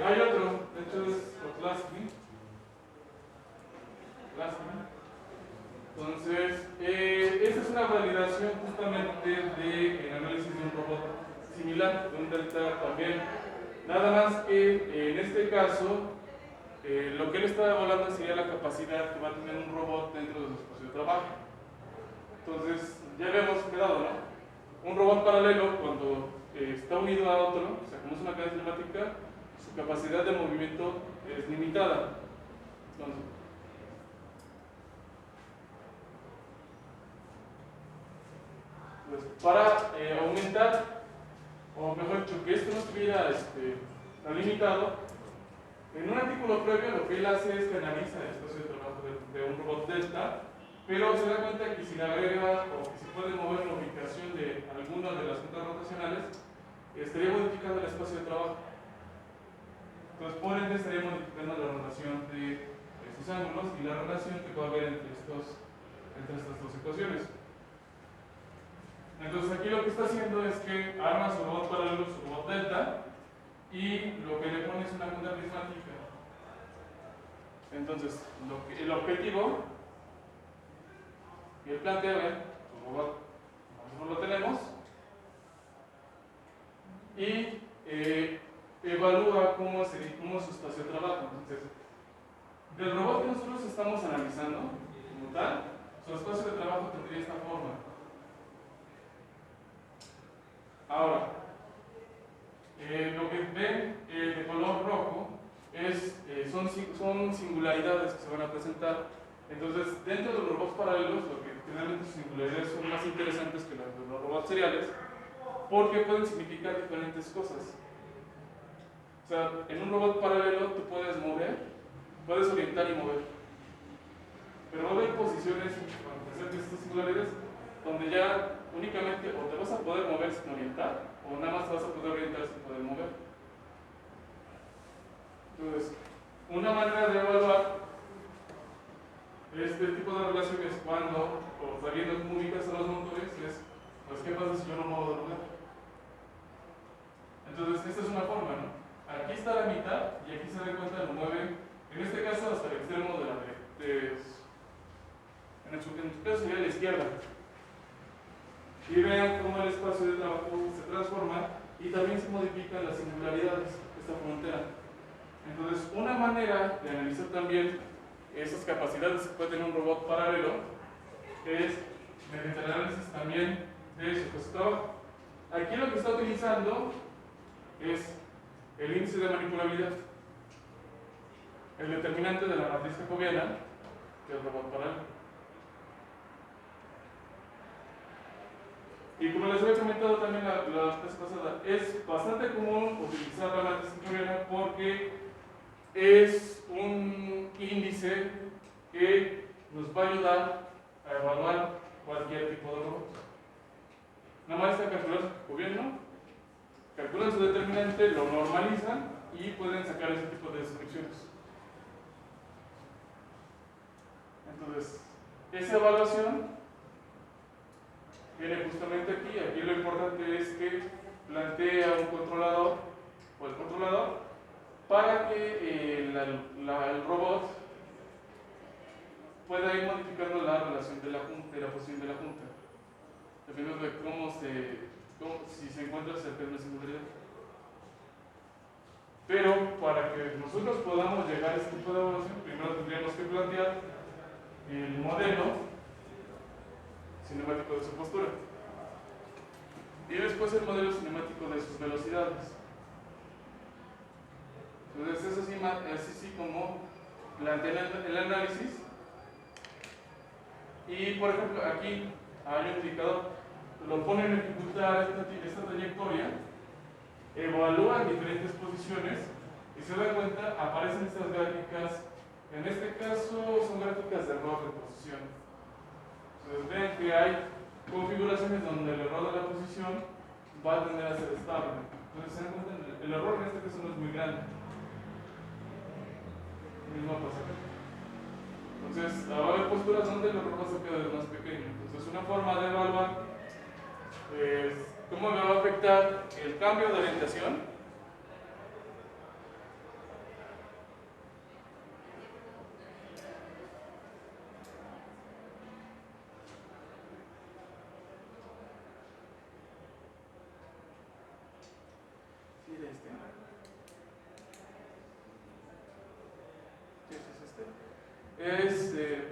Hay otro, de hecho es Kotlaski. Entonces, esta es una validación justamente del análisis de un robot similar, de un delta también. Nada más que en este caso, lo que él está evaluando sería la capacidad que va a tener un robot dentro de su espacio de trabajo. Entonces, ya habíamos quedado, ¿no? Un robot paralelo, cuando está unido a otro, o sea, como es una cadena cinemática, su capacidad de movimiento es limitada. Entonces, pues para aumentar, o mejor dicho, que esto no estuviera tan limitado, en un artículo previo lo que él hace es que analiza el espacio de trabajo de un robot delta, pero se da cuenta que si le agrega o que se puede mover la ubicación de alguna de las juntas rotacionales, estaría modificando el espacio de trabajo. Entonces, por ende, estaría modificando la relación de estos ángulos y la relación que puede haber entre estas dos ecuaciones. Entonces, aquí lo que está haciendo es que arma su robot paralelo, su robot delta, y lo que le pone es una junta prismática. Entonces, el objetivo y él plantea, vean, su robot, nosotros lo tenemos, y evalúa cómo es su espacio de trabajo. Entonces, del robot que nosotros estamos analizando, como tal, su espacio de trabajo tendría esta forma. Ahora, lo que ven de color rojo son singularidades que se van a presentar. Entonces, dentro de los robots paralelos, lo que generalmente sus singularidades son más interesantes que las de los robots seriales, porque pueden significar diferentes cosas. O sea, en un robot paralelo tú puedes mover, puedes orientar y mover. Pero va a haber posiciones presentes estas singularidades donde ya únicamente o te vas a poder mover sin orientar, o nada más te vas a poder orientar sin poder mover. Entonces, una manera de evaluar este tipo de relaciones cuando, o sabiendo cómo ubicas a los motores, es, pues, ¿qué pasa si yo no muevo de lugar? Entonces, esta es una forma, ¿no? Aquí está la mitad y aquí se da cuenta lo mueve, en este caso hasta el extremo de la derecha. En su caso sería la izquierda. Y vean cómo el espacio de trabajo se transforma y también se modifican las singularidades de esta frontera. Entonces, una manera de analizar también esas capacidades que puede tener un robot paralelo es mediante el análisis también de su espacio de trabajo. Aquí lo que está utilizando es el índice de manipulabilidad, el determinante de la matriz jacobiana, el robot para él. Y como les había comentado también la vez pasada, es bastante común utilizar la matriz centuriona porque es un índice que nos va a ayudar a evaluar cualquier tipo de robot. Nada más está calculado su gobierno, calculan su determinante, lo normalizan y pueden sacar ese tipo de descripciones. Entonces, esa evaluación viene justamente aquí. Aquí lo importante es que plantea un controlador o el controlador para que el robot pueda ir modificando la relación de la posición de la junta, dependiendo de si se encuentra cerca de una singularidad. Pero para que nosotros podamos llegar a este tipo de evaluación, primero tendríamos que plantear el modelo cinemático de su postura y después el modelo cinemático de sus velocidades. Entonces es así como plantean el análisis. Y por ejemplo aquí hay un indicador, lo ponen a ejecutar esta trayectoria, evalúan diferentes posiciones y se dan cuenta, aparecen estas gráficas. En este caso son gráficas de error de posición. Entonces ven que hay configuraciones donde el error de la posición va a tender a ser estable. Entonces se dan cuenta, el error en este caso no es muy grande. Lo mismo pasa acá. Entonces va a haber posturas donde el error va a ser cada vez más pequeño. Entonces una forma de evaluar es cómo me va a afectar el cambio de orientación.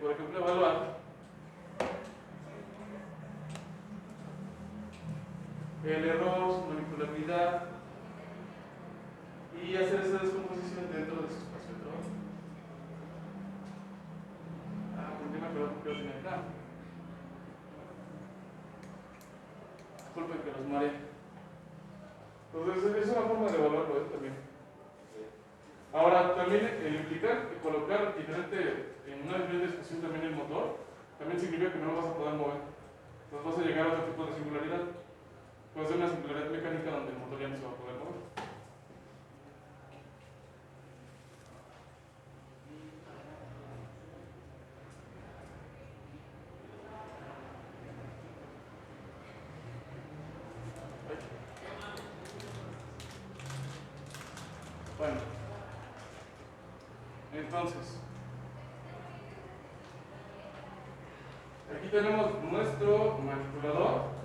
Por ejemplo, evaluar el error, su manipulabilidad y hacer esa descomposición dentro de su espacio de trabajo. ¿Por qué me acuerdo que lo tenía acá? Disculpen que los mareé. Entonces, es una forma de evaluarlo también. Ahora, también el implicar y colocar en una diferente discusión también el motor, también significa que no lo vas a poder mover. Entonces vas a llegar a otro tipo de singularidad. Puede ser una singularidad mecánica donde el motor ya no se va a poder mover. Bueno, entonces, aquí tenemos nuestro manipulador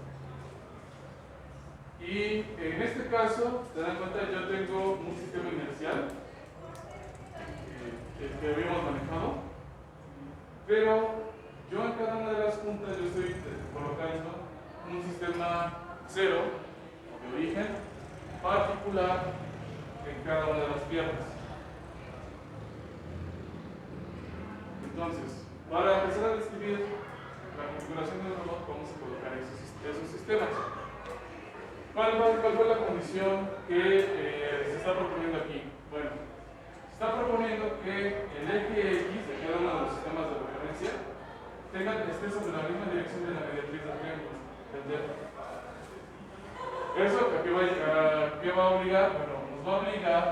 y en este caso, se dan cuenta, yo tengo un sistema inercial que habíamos manejado, pero yo en cada una de las juntas yo estoy colocando un sistema cero de origen particular en cada una de las piernas. Entonces, para empezar a describir la configuración del robot, vamos a colocar esos sistemas. ¿Cuál fue la condición que se está proponiendo aquí? Bueno, se está proponiendo que el eje X de cada uno de los sistemas de referencia esté sobre la misma dirección de la mediatriz del triángulo, del delta. ¿Eso qué va a obligar? Bueno, nos va a obligar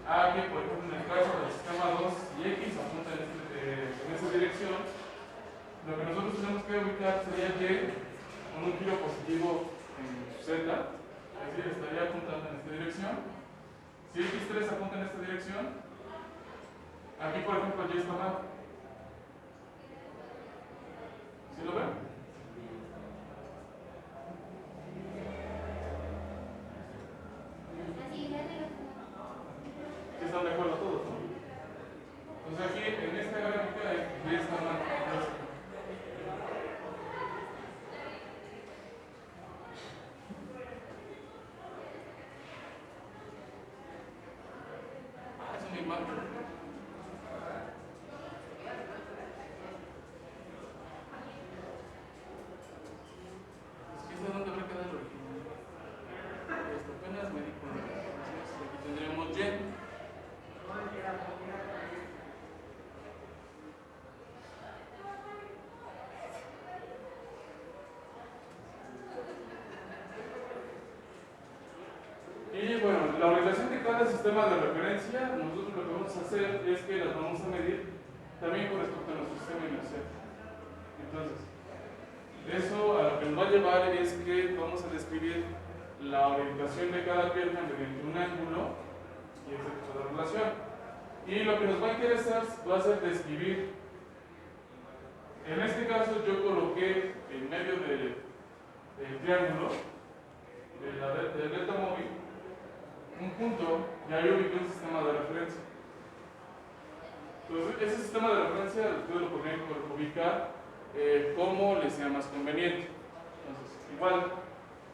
a que, por ejemplo, en el caso del sistema 2 y X apunta en esa dirección, lo que nosotros tenemos que ubicar sería Y con un giro positivo en Z, es decir, estaría apuntando en esta dirección. Si X3 apunta en esta dirección, aquí, por ejemplo, Y está mal. ¿Sí lo ven? ¿Sí están de acuerdo todos, no? Entonces aquí, en esta gráfica, Y está mal. Es una imagen. sistema de referencia, nosotros lo que vamos a hacer es que las vamos a medir también con respecto a nuestro sistema inercial. Entonces, eso a lo que nos va a llevar es que vamos a describir la orientación de cada pierna mediante un ángulo y ese tipo de relación. Y lo que nos va a interesar va a ser describir, en este caso yo coloqué en medio del triángulo del delta móvil un punto y ahí ubiqué un sistema de referencia. Entonces, ese sistema de referencia ustedes lo podrían ubicar como les sea más conveniente. Entonces, igual,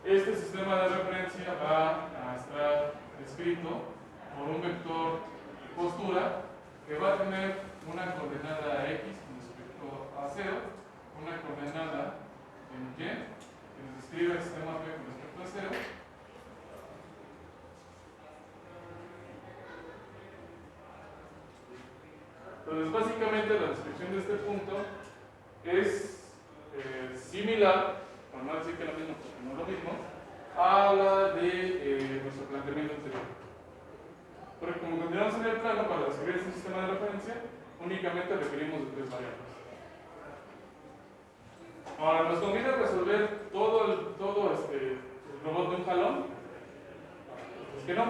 este sistema de referencia va a estar descrito por un vector de postura que va a tener una coordenada x con respecto a 0, una coordenada en y, que nos describe el sistema p con respecto a 0. Entonces, básicamente la descripción de este punto es similar, por no decir que es lo mismo, porque no es lo mismo, a la de nuestro planteamiento anterior. Porque como continuamos en el plano, para describir este sistema de referencia, únicamente requerimos de 3 variables. Ahora, ¿nos conviene resolver todo el robot de un jalón? Pues que no.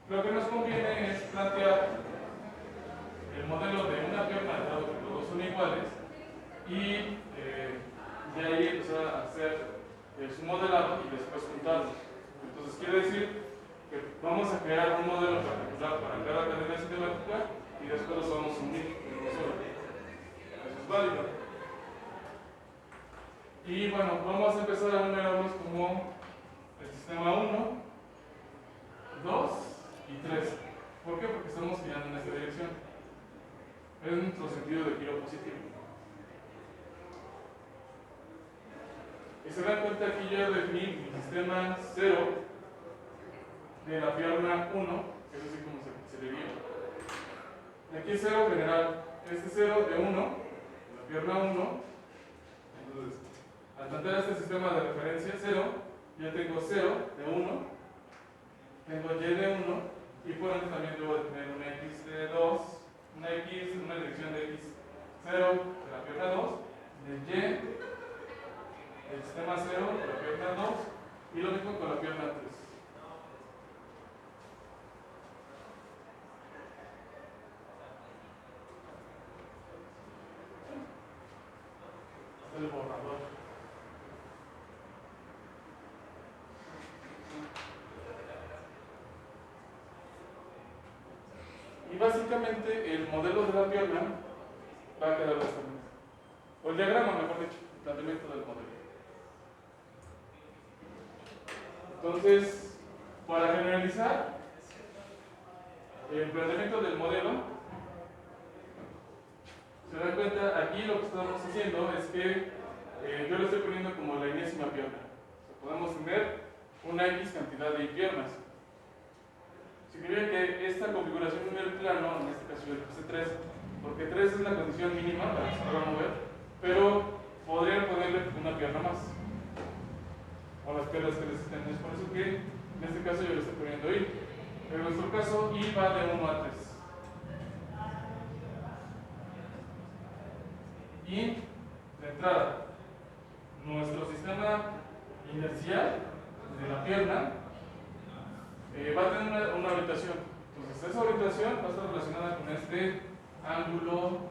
Lo que nos conviene es plantear el modelo de una pierna, dado que los dos son iguales, y de ahí empezar a hacer su modelado y después juntarlos. Entonces quiere decir que vamos a crear un modelo particular para cada cadena cinemática y después los vamos a unir en uno solo. Eso es válido. Y bueno, vamos a empezar a numerarlos como el sistema 1, 2 y 3. ¿Por qué? Porque estamos girando en esta dirección. Es nuestro sentido de giro positivo. Y se dan cuenta que yo definí mi sistema 0 de la pierna 1, que es así como se le dio. Y aquí es 0 general. Este 0 de 1, de la pierna 1. Entonces, al plantear este sistema de referencia 0, yo tengo 0 de 1, tengo y de 1, y por ende también debo de tener una x de 2. Una dirección de x0 de la pierna 2, de y del sistema 0 de la pierna 2 y lo mismo con la pierna 3. El borrador. Y básicamente el modelo de la pierna va a quedar de esta manera. O el diagrama, mejor dicho, el planteamiento del modelo. Entonces, para generalizar, el planteamiento del modelo, se dan cuenta, aquí lo que estamos haciendo es que yo lo estoy poniendo como la enésima pierna. O sea, podemos tener una X cantidad de piernas. Significa que esta configuración en el plano, en este caso yo le puse 3, porque 3 es la condición mínima para que se pueda mover, pero podrían ponerle una pierna más, o las piernas que necesiten. Es por eso que en este caso yo le estoy poniendo I. En nuestro caso, I va de 1 a 3. Y de entrada, nuestro sistema inercial de la pierna va a tener una orientación. Entonces, esa orientación va a estar relacionada con este ángulo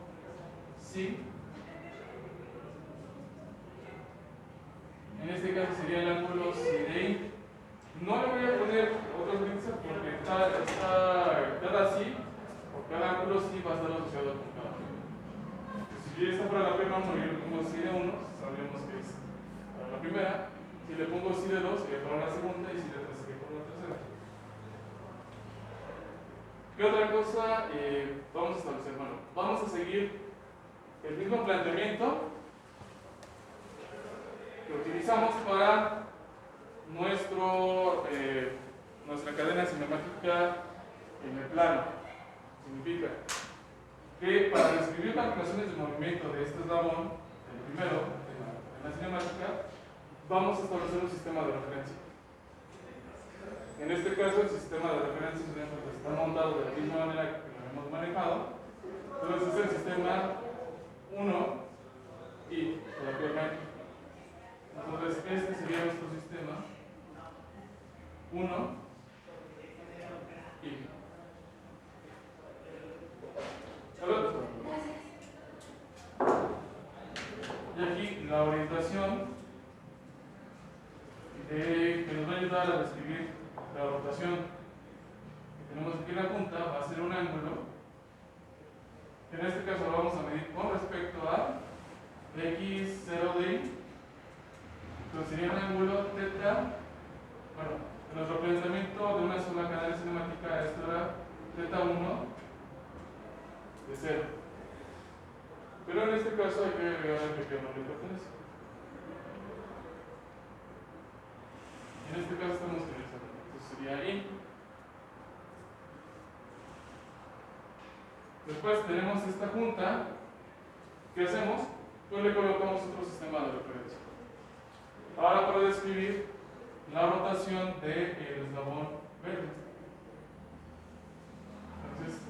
psi. En este caso sería el ángulo psi de I. No le voy a poner otros índices porque cada psi o cada ángulo psi va a estar asociado con cada pierna. Si está para la pierna 1 y yo le pongo psi de 1, sabemos que es para la primera. Si le pongo psi de 2, sería para la segunda, y si de 3 sería para la tercera. ¿Qué otra cosa vamos a establecer? Bueno, vamos a seguir el mismo planteamiento que utilizamos para nuestra cadena cinemática en el plano. Significa que para describir las relaciones de movimiento de este eslabón, el primero, en la cinemática, vamos a establecer un sistema de referencia. En este caso, el sistema de referencia está montado de la misma manera que lo hemos manejado. Entonces, es el sistema 1 y coloquialmente. Entonces, este sería nuestro sistema 1 y. ¿Salud? Y aquí la orientación que nos va a ayudar a describir la rotación que tenemos aquí en la punta va a ser un ángulo que en este caso lo vamos a medir con respecto a x0 de. Entonces sería un ángulo θ. Bueno, en nuestro planteamiento de una sola cadena cinemática esto era θ1 de 0. Pero en este caso hay que agregar el que no le pertenece. En este caso estamos utilizando. Entonces sería I. Después tenemos esta junta. ¿Qué hacemos? Pues le colocamos otro sistema de referencia. Ahora para describir la rotación del eslabón verde. Entonces,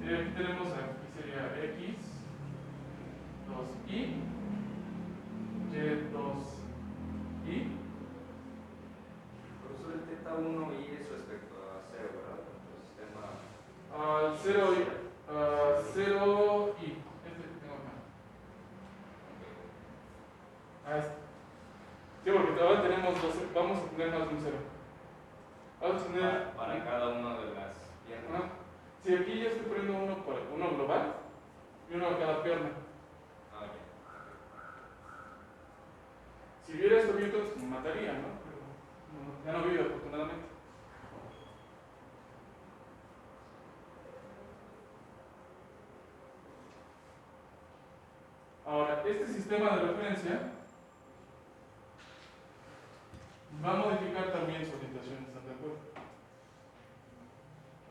aquí tenemos, aquí sería X, 2i, Y, 2i. Profesor, el θ1i es respecto a 0, ¿verdad? El sistema. Al 0i. 0i. Este que tengo acá. Ah, este. Sí, porque ahora tenemos dos, vamos a tener más de un 0. Vamos a tener. Para cada una de las piernas. Sí, aquí ya estoy poniendo uno global y uno a cada pierna. Ah, ya. Si viera esto bien, entonces me mataría, ¿no? Pero ya no vive, afortunadamente. Ahora, este sistema de referencia va a modificar también su orientación, ¿están de acuerdo?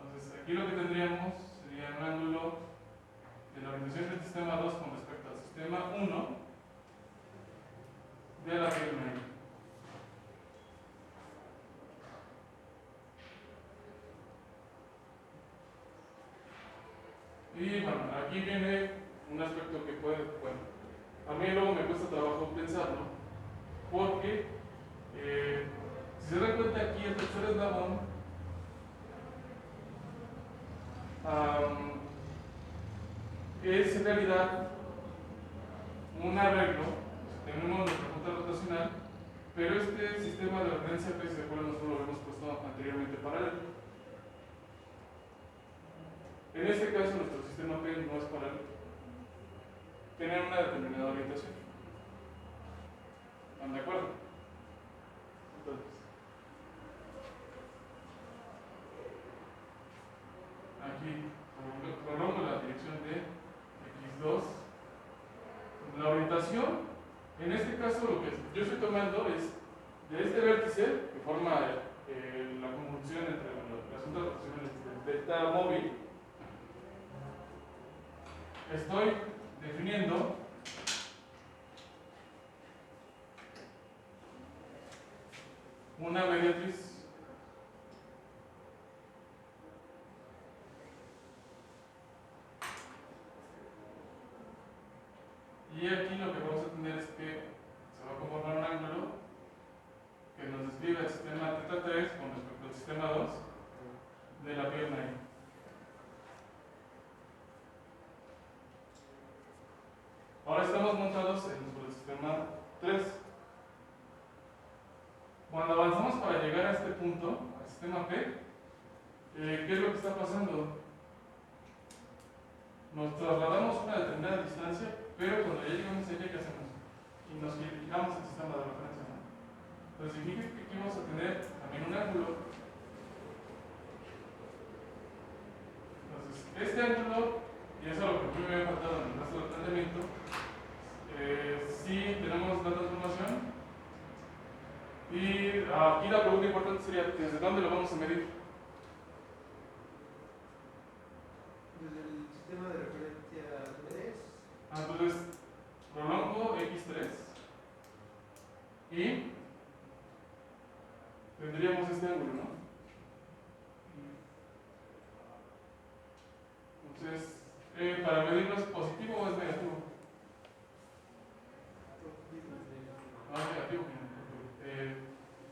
Entonces, aquí lo que tendríamos sería un ángulo de la orientación del sistema 2 con respecto al sistema 1 de la pierna I. Y bueno, aquí viene un aspecto que puede, bueno, a mí luego me cuesta trabajo pensarlo, porque si se dan cuenta aquí el tercer eslabón es en realidad un arreglo, tenemos nuestra punta rotacional, pero este sistema de referencia que se acuerdan nosotros lo hemos puesto anteriormente paralelo. En este caso nuestro sistema P no es paralelo, tiene una determinada orientación. ¿Están de acuerdo? Entonces, aquí prolongo la dirección de x2. La orientación, en este caso lo que yo estoy tomando es de este vértice que forma la conjunción entre las ondas rotacionales del delta móvil. Estoy definiendo una mediatriz y aquí lo que vamos a tener es que se va a conformar un ángulo que nos describe el sistema θ3 con respecto al sistema 2 de la pierna I. Ahora estamos montados sobre el sistema 3. Cuando avanzamos para llegar a este punto, al sistema P, ¿qué es lo que está pasando? Nos trasladamos a una determinada distancia, pero cuando ya llegamos allá, ¿qué hacemos? Y nos fijamos el sistema de referencia, ¿no? Entonces significa que aquí vamos a tener también un ángulo. Entonces, este ángulo, y eso es lo que a mí me había faltado en el resto del planteamiento, si tenemos la transformación, y aquí la pregunta importante sería, ¿desde dónde lo vamos a medir? Desde el sistema de referencia 3. Entonces, prolongo x3 y tendríamos este ángulo, ¿no? Para medirlo es positivo o es negativo. No, es negativo.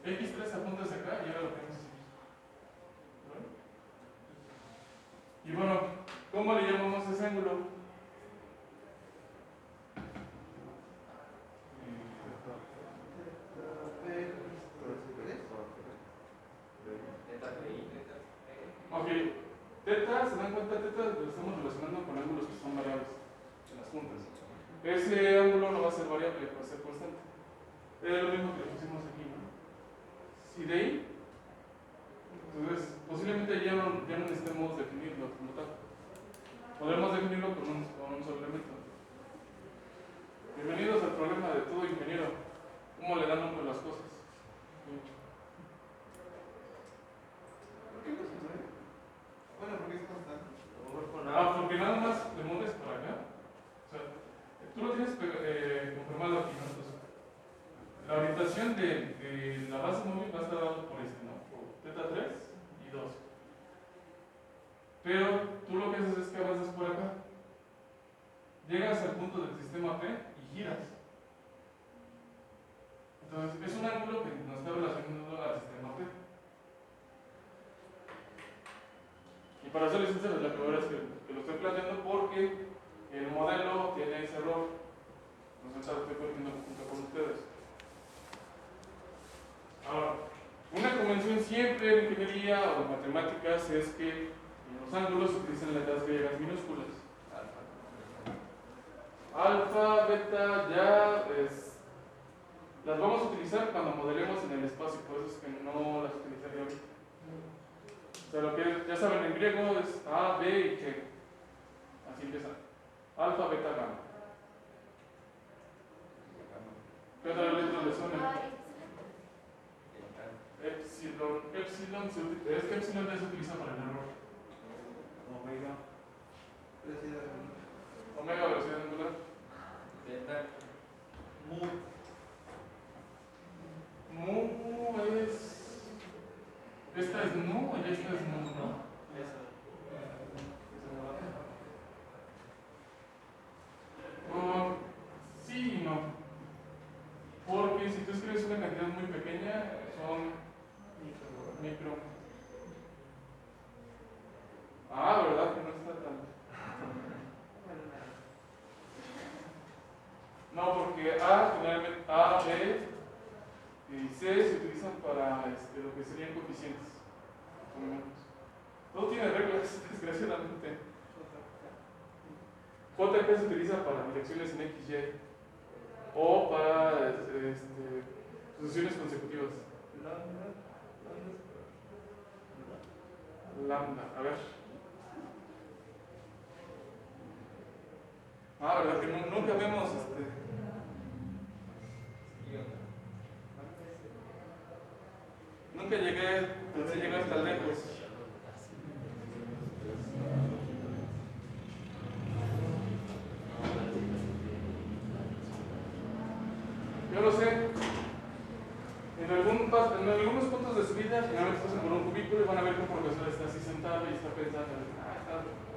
X3 apunta hacia acá y ahora lo tenemos así. ¿Vale? Y bueno, ¿cómo le llamamos a ese ángulo? Ok, teta, ¿se dan cuenta? Teta lo estamos relacionando con ángulos que son variables en las puntas. Ese ángulo no va a ser variable, va a ser constante. Es lo mismo que pusimos aquí, ¿no? Si de ahí, entonces posiblemente ya no necesitemos definirlo como tal. Podremos definirlo con un solo elemento. Bienvenidos al problema de todo ingeniero. ¿Cómo le dan nombre a las cosas? ¿Por qué no se sabe? Bueno, porque es constante. Porque nada más le mueves para acá. O sea, tú lo tienes confirmado aquí, ¿no? Entonces, la orientación de la base móvil va a estar dado por este, ¿no? Por teta 3 y 2. Pero tú lo que haces es que avanzas por acá. Llegas al punto del sistema P y giras. Entonces, es un ángulo que nos está relacionando al sistema P. Y para serles sinceros, la primera vez que lo estoy planteando porque el modelo tiene ese error. No sé si lo estoy corrigiendo junto con ustedes. Ahora, una convención siempre en ingeniería o en matemáticas es que en los ángulos se utilizan letras griegas minúsculas. Alfa, beta, ya las vamos a utilizar cuando modelemos en el espacio, por eso es que no las utilizaría ahorita. O sea, lo que ya saben en griego es A, B y G. Así empieza. Alfa, beta, gamma. ¿Qué otra letra le suena? Epsilon. Es que epsilon ya se utiliza para el error. Omega. Omega, velocidad angular. Delta. Mu es. Esta es nu y esta es mu, ¿no? Sí y no. Porque si tú escribes una cantidad muy pequeña, son micro. ¿Verdad? Que no está tan. No, porque A, generalmente A, B y C se utilizan para lo que serían coeficientes. Todo tiene reglas, desgraciadamente. JK se utiliza para direcciones en X, Y o para sucesiones consecutivas. Lambda, a ver. ¿Verdad que nunca vemos Nunca pensé llegar hasta lejos. Yo lo sé. En algunos puntos de su vida, finalmente pasan por un cubículo y van a ver que un profesor está así sentado y está pensando,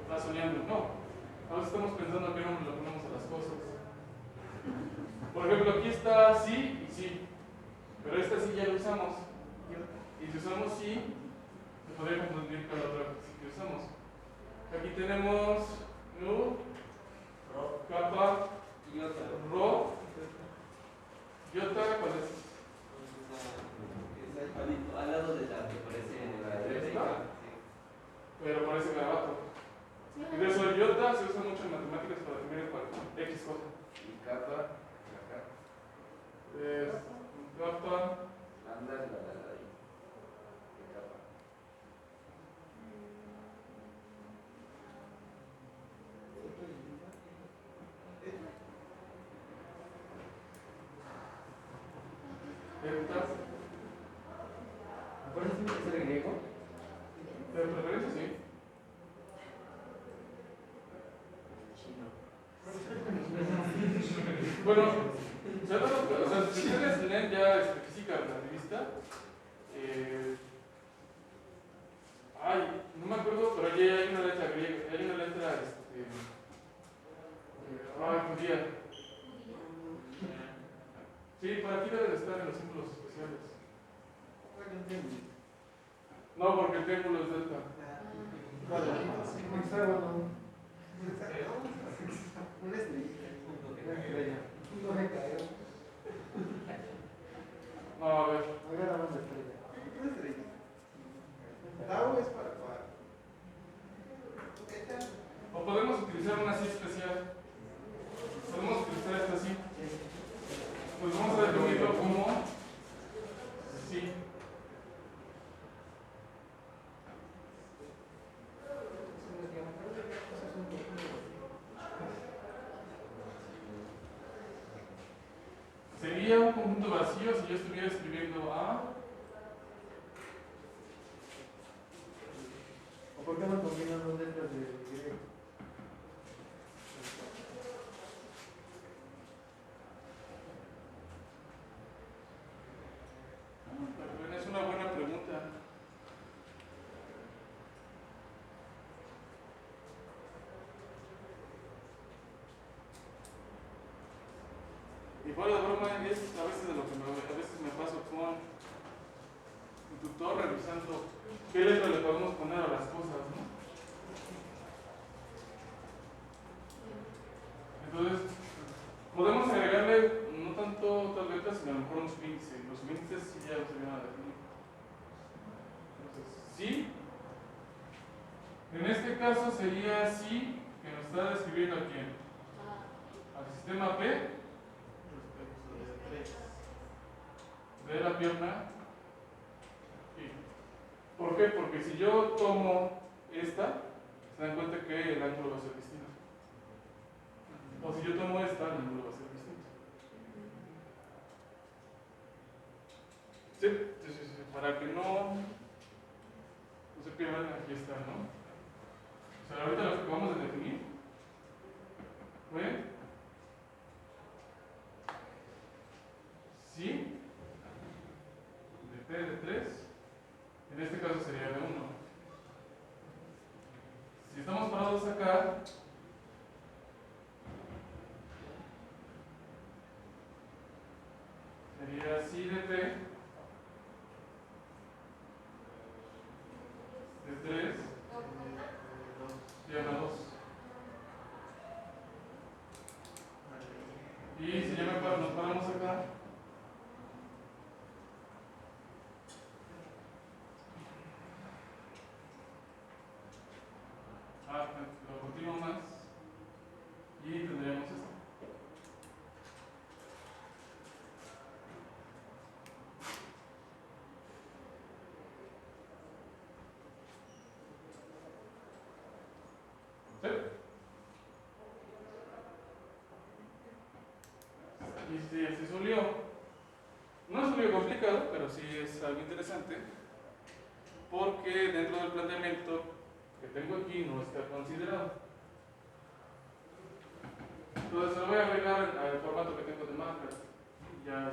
está soñando. No. A veces estamos pensando que no le ponemos a las cosas. Por ejemplo, aquí está sí y sí. Pero esta sí ya lo usamos. Y si usamos sí, se podría confundir con la otra sí que usamos. Aquí tenemos nu, kappa, rho, iota, ¿cuál es? Al lado de la que parece la ¿Esta? Pero parece garabato. Y de eso el iota se usa mucho en matemáticas para definir X cosa. y capa, acá. Kappa. Lambda es la de ahí. Y capa. Delta. ¿Por eso tiene que ser griego? De preferencia sí. Bueno, o sea, si ustedes leen ya física relativista, no me acuerdo, pero allí hay una letra griega, hay una letra debe de estar en los símbolos especiales. Bueno, entiendo. No, porque el triángulo es delta. Cuadraditos. Hexágono. Una estrellita. Una estrella. Un eje caído. No, a ver. Agarra una estrella. Una estrellita. Tau es para cuadro. O podemos utilizar una así especial. Podemos utilizar esta así. Pues vamos a definirlo como sí. Sería un conjunto vacío si yo estuviera escribiendo A. ¿O por qué no combinan dos letras de griego? Bueno, es una buena pregunta. Y fuera de broma, es a veces de lo que a veces me paso con mi tutor revisando qué letra le podemos poner a las cosas, ¿no? Entonces, podemos agregarle no tanto otras letras, sino a lo mejor unos índices. Los índices sí ya los habían definido. Entonces, sí. En este caso sería sí, que nos está describiendo a quién. Al sistema P. De la pierna. ¿Por qué? Porque si yo tomo esta, se dan cuenta que el ángulo va a ser distinto. O si yo tomo esta, el ángulo va a ser distinto. Sí. Para que no se pierdan, aquí está, ¿no? O sea, ahorita lo que acabamos de definir fue sí de P de 3, en este caso sería de 1. Si estamos parados acá, sería sí de P de 3 llama 2. Y si ya nos paramos acá, lo continuo más y tendríamos esto. ¿Sí? Y si es un lío, no es un lío complicado, pero sí es algo interesante, porque dentro del planteamiento que tengo aquí no está considerado. Entonces lo voy a agregar al formato que tengo de Minecraft. Ya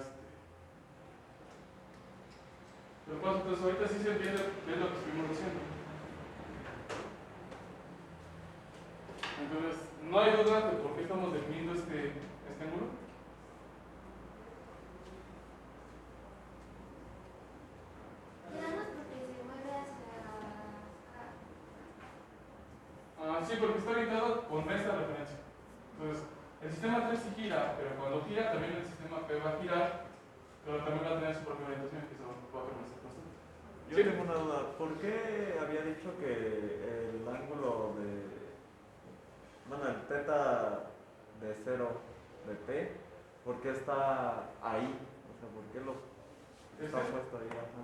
entonces ahorita sí se entiende qué es lo que estuvimos haciendo. Entonces, no hay duda de por qué estamos definiendo este ángulo. Sí, porque está orientado con esta referencia. Entonces, el sistema 3 sí gira, pero cuando gira también el sistema P va a girar, pero también va a tener su propia orientación, que se va a permanecer constante. Yo tengo una duda. ¿Por qué había dicho que el ángulo el teta de 0 de P, ¿por qué está ahí? O sea, ¿por qué lo está puesto ahí? Ajá.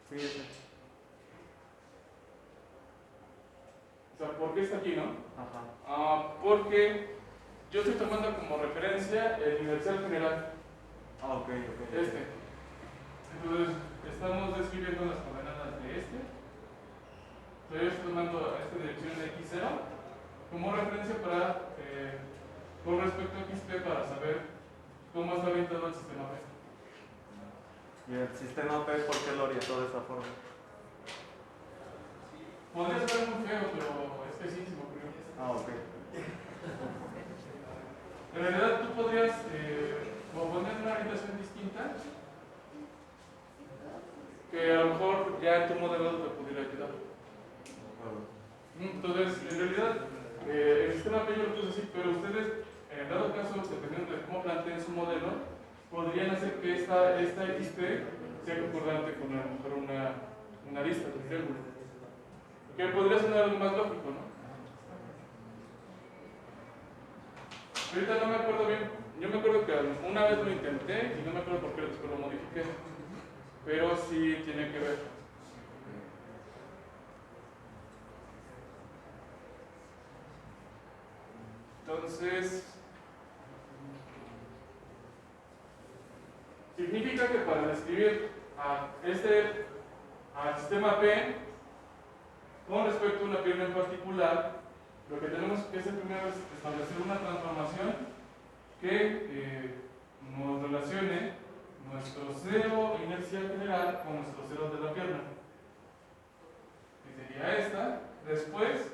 Sí, ese. O sea, ¿por qué está aquí, no? Ajá. Porque yo estoy tomando como referencia el universal general. Ok. Entonces, estamos describiendo las coordenadas de este. Entonces, yo estoy tomando esta dirección de x0 como referencia para, con respecto a xp, para saber cómo está orientado el sistema P. ¿Y el sistema P por qué lo orientó de esa forma? Podría ser muy feo, pero es que sí se me ocurrió. Ok. En realidad tú podrías poner una orientación distinta. lógica que a lo mejor ya tu modelado te pudiera ayudar. Entonces, en realidad, el sistema P yo lo puse así, pero ustedes, en dado caso, dependiendo de cómo planteen su modelo, podrían hacer que esta XP sea concordante con a lo mejor una arista de triángulo. Que podría sonar algo más lógico, ¿no? Ahorita no me acuerdo bien. Yo me acuerdo que una vez lo intenté y no me acuerdo por qué después lo modifiqué. Pero sí tiene que ver. Entonces, significa que para describir al sistema P con respecto a una pierna en particular, lo que tenemos que hacer primero es establecer una transformación que nos relacione nuestro cero inercial general con nuestro cero de la pierna. Que sería esta. Después,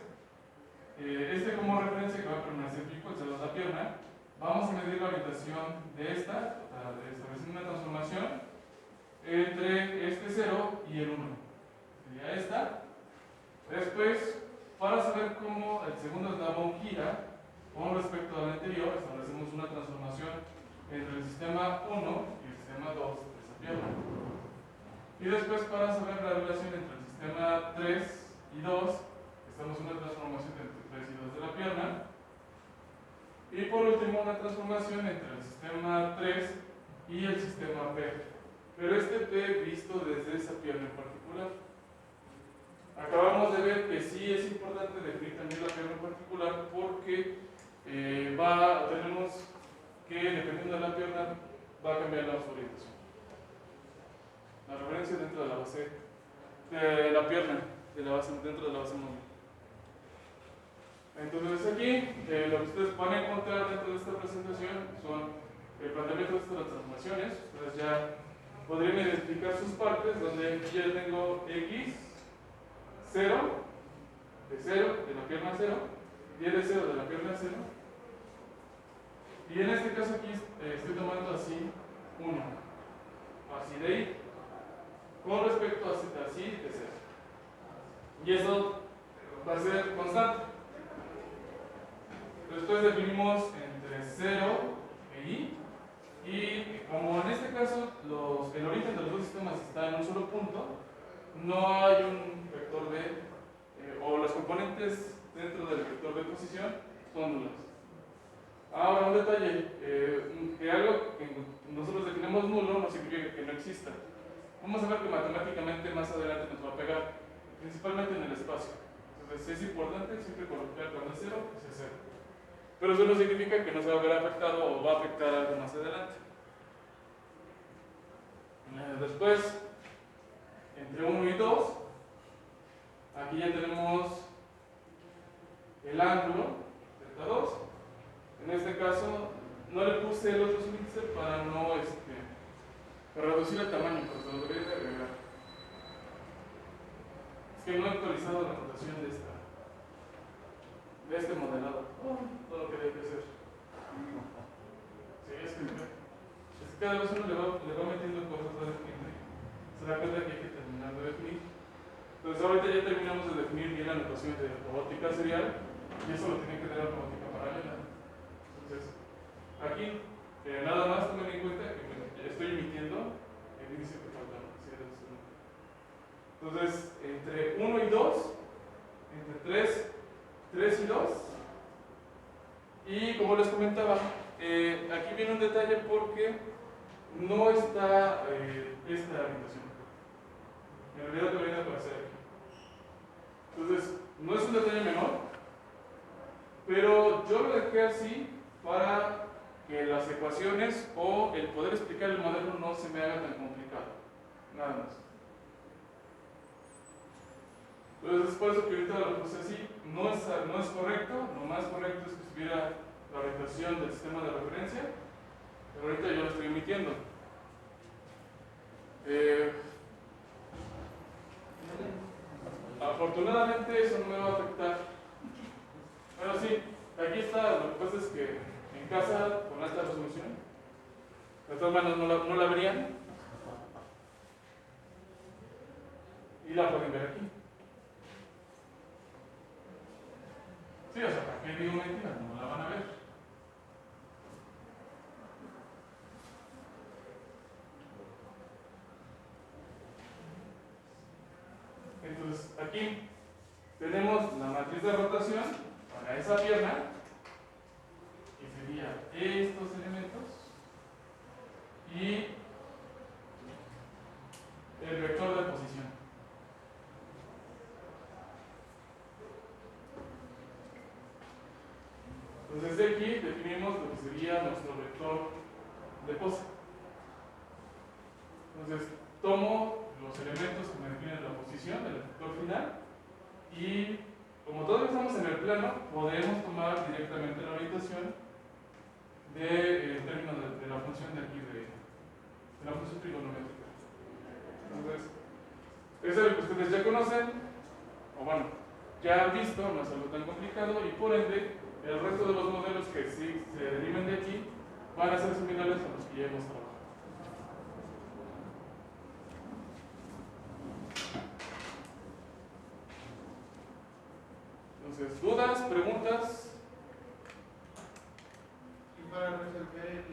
como referencia que va a permanecer fijo, el cero de la pierna, vamos a medir la orientación de esta, estableciendo una transformación entre este cero y el 1. Sería esta. Después, para saber cómo el segundo eslabón gira con respecto al anterior, establecemos una transformación entre el sistema 1 y el sistema 2 de esa pierna. Y después, para saber la relación entre el sistema 3 y 2, estamos una transformación entre 3 y 2 de la pierna. Y por último, una transformación entre el sistema 3 y el sistema P. Pero este P visto desde esa pierna en particular. Acabamos de ver que sí es importante definir también la pierna en particular porque tenemos que, dependiendo de la pierna, va a cambiar la orientación. La referencia dentro de la base de la pierna, dentro de la base móvil. Entonces aquí, lo que ustedes van a encontrar dentro de esta presentación son el planteamiento de estas transformaciones. Ustedes ya podrían identificar sus partes, donde aquí ya tengo X, 0, de la pierna 0, y el de 0 de la pierna 0. Y en este caso aquí estoy tomando así 1, así de ahí, con respecto a así de 0. Y eso va a ser constante. Después definimos entre 0 e i, y como en este caso el origen de los dos sistemas está en un solo punto, no hay un vector o los componentes dentro del vector de posición son nulas. Ahora un detalle, que algo que nosotros definimos nulo no significa que no exista. Vamos a ver que matemáticamente más adelante nos va a pegar, principalmente en el espacio. Entonces es importante siempre colocar cuando es 0, es 0. Pero eso no significa que no se va a ver afectado o va a afectar algo más adelante. Después, entre 1 y 2, aquí ya tenemos el ángulo, θ2. En este caso, no le puse el otro índice para no para reducir el tamaño, pero se lo debería de agregar. Es que no he actualizado la notación de este modelado. Todo lo que hay que hacer. Sí, es que cada vez uno le va metiendo cosas, va definiendo. Se da cuenta que hay que terminar de definir. Entonces ahorita ya terminamos de definir bien la notación de robótica serial y eso lo tiene que tener robótica paralela. Entonces, aquí nada más tomen en cuenta que estoy emitiendo el índice que falta. Entonces, entre 1 y 2, entre 3 y 2, y como les comentaba, aquí viene un detalle porque no está esta orientación. En realidad debería aparecer aquí. Entonces, no es un detalle menor, pero yo lo dejé así para que las ecuaciones o el poder explicar el modelo no se me haga tan complicado. Nada más. Entonces, es por eso que ahorita lo puse así. No es correcto, lo más correcto es que estuviera la orientación del sistema de referencia, pero ahorita yo lo estoy emitiendo. Afortunadamente eso no me va a afectar. Bueno, sí, aquí está. Lo que pasa es que en casa con alta resolución, De todas maneras no la verían. Y la pueden ver aquí. Sí, o sea, ¿para qué digo mentira? No la van a ver. Entonces, aquí tenemos la matriz de rotación para esa pierna, que sería estos elementos, y el vector de posición. Entonces, desde aquí definimos lo que sería nuestro vector de pose. Entonces, tomo los elementos que me definen la posición del vector final y, como todavía estamos en el plano, podemos tomar directamente la orientación del término de la función de aquí, de la función trigonométrica. Entonces, eso es lo que ustedes ya conocen, o bueno, ya han visto, no es algo tan complicado, y por ende, el resto de los modelos que sí se deriven de aquí van a ser similares a los que ya hemos trabajado. Entonces, ¿dudas? ¿Preguntas? Y para resolver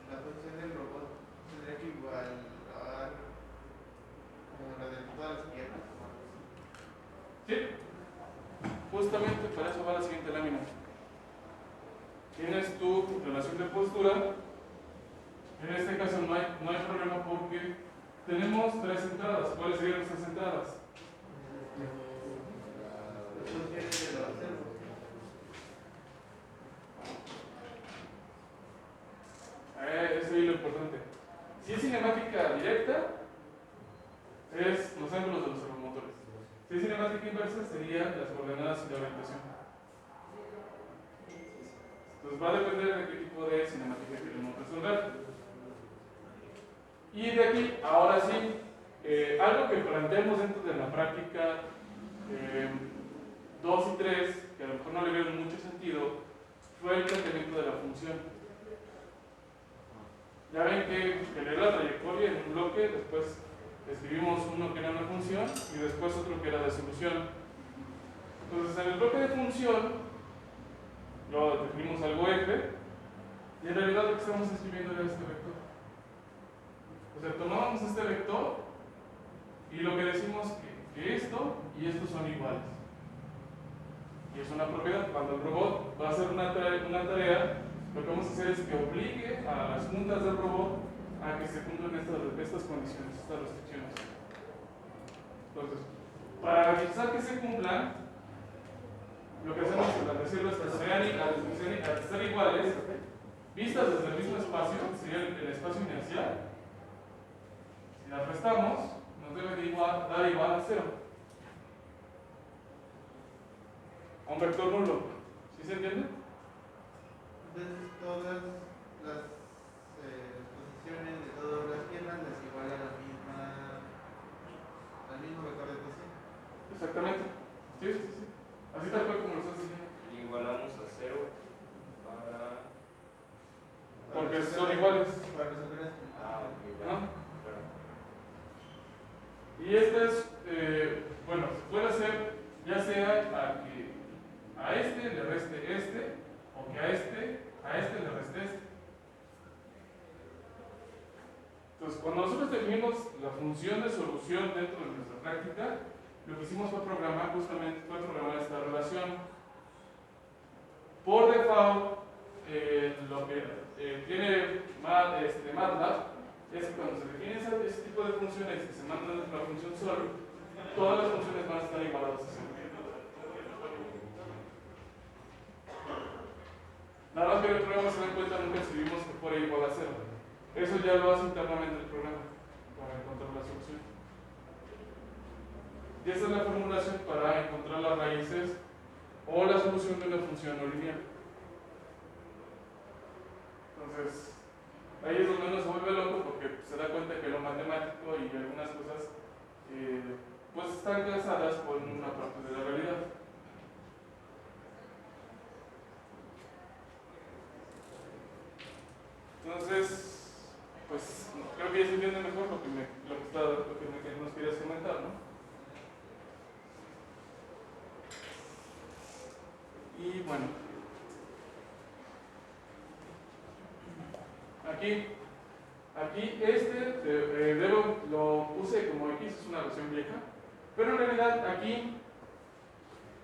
la función del robot, tendría que igualar como la de todas las piernas. Sí, justamente para eso va la siguiente lámina. Tienes tu relación de postura. En este caso no hay problema porque tenemos tres entradas. ¿Cuáles serían nuestras entradas? Las funciones de los ceros. Eso es lo importante. Si es cinemática directa, es los ángulos de los servomotores. Si es cinemática inversa, serían las coordenadas y la orientación. Entonces va a depender de qué tipo de cinemática queremos resolver. Y de aquí, ahora sí, algo que planteamos dentro de la práctica 2 y 3, que a lo mejor no le veo mucho sentido, fue el planteamiento de la función. Ya ven que generé la trayectoria en un bloque, después escribimos uno que era una función y después otro que era de solución. Entonces en el bloque de función lo definimos algo f y en realidad lo que estamos escribiendo era este vector. O sea, tomamos este vector y lo que decimos que esto y esto son iguales. Y es una propiedad. Cuando el robot va a hacer una tarea, lo que vamos a hacer es que obligue a las juntas del robot a que se cumplan estas condiciones, estas restricciones. Entonces, para garantizar que se cumplan, lo que hacemos es al decirles que sean iguales, vistas desde el mismo espacio, sería el espacio inercial. Si las restamos, nos debe dar igual a 0. A un vector nulo. ¿Sí se entiende? Entonces todas las posiciones de todas las piernas les iguala al mismo vector de posición. Exactamente. Sí. Así tal cual como lo estás diciendo. Igualamos a 0 para... Porque son iguales. Para resolver esto. ok, ya. ¿No? Claro. Y este es, bueno, se puede hacer ya sea a este le reste este, o que a este le reste este. Entonces, cuando nosotros definimos la función de solución dentro de nuestra práctica, lo que hicimos fue programar esta relación. Por default, lo que tiene MATLAB es que cuando se define ese tipo de funciones y se manda la función sol, todas las funciones van a estar igualadas a 0. Nada más que en el programa se dan cuenta, nunca escribimos que fuera igual a 0. Eso ya lo hace internamente el programa para encontrar la solución. Y esa es la formulación para encontrar las raíces o la solución de una función no lineal. Entonces, ahí es donde uno se vuelve loco porque se da cuenta que lo matemático y algunas cosas pues están casadas con una parte de la realidad. Entonces, pues creo que ya se entiende mejor lo que nos querías comentar, ¿no? Y bueno, aquí lo puse como X, es una versión vieja, pero en realidad aquí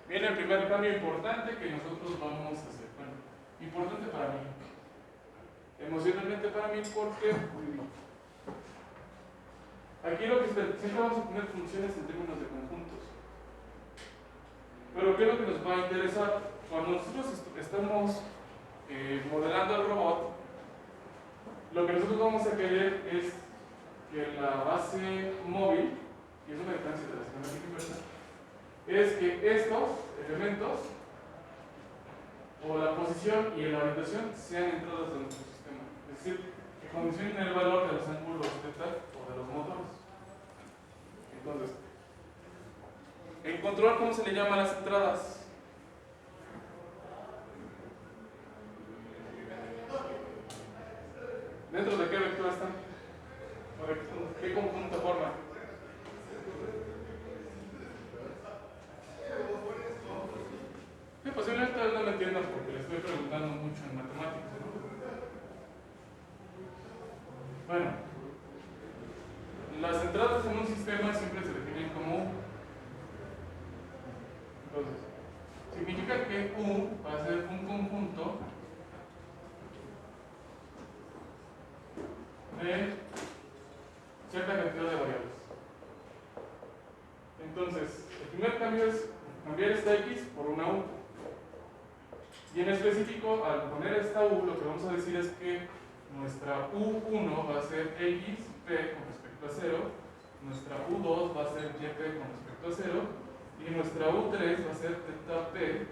viene el primer cambio importante que nosotros vamos a hacer. Bueno, importante para mí, emocionalmente para mí, porque aquí lo que siempre vamos a poner funciones en términos de conjuntos. Pero ¿qué es lo que nos va a interesar? Cuando nosotros estamos modelando el robot, lo que nosotros vamos a querer es que la base móvil, y es una diferencia de la esquemática inversa, es que estos elementos, o la posición y la orientación, sean entradas de nuestro sistema. Es decir, que condicionen el valor de los ángulos θ o de los motores. Entonces, en control, ¿cómo se le llama a las entradas? ¿Dentro de qué vector están? ¿O de qué conjunto forman? Sí, posiblemente no lo entiendan porque les estoy preguntando mucho en matemáticas, ¿no? Bueno, las entradas en un sistema siempre se definen como U. Entonces, significa que U va a ser un conjunto de cierta cantidad de variables. Entonces, el primer cambio es cambiar esta X por una U. Y en específico, al poner esta U, lo que vamos a decir es que nuestra U1 va a ser XP con respecto a 0, nuestra U2 va a ser YP con respecto a 0, y nuestra U3 va a ser θP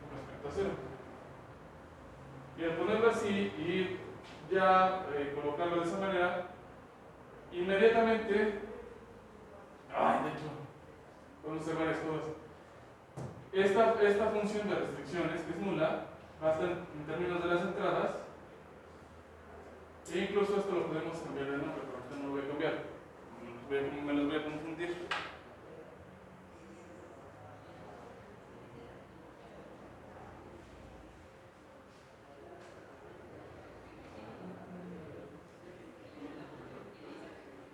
con respecto a 0. Y al ponerlo así y ya colocarlo de esa manera, inmediatamente, de hecho, podemos hacer varias cosas. Esta función de restricciones, que es nula, va a estar en términos de las entradas, e incluso esto lo podemos cambiar de nombre, pero ahorita no lo voy a cambiar, me los voy a confundir.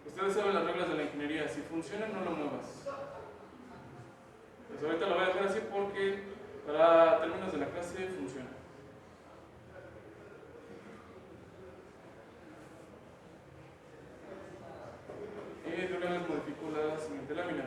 Ustedes saben las reglas de la ingeniería, si funciona no lo muevas. Pues ahorita lo voy a dejar así porque para términos de la clase funciona. Y yo les modifico la siguiente lámina.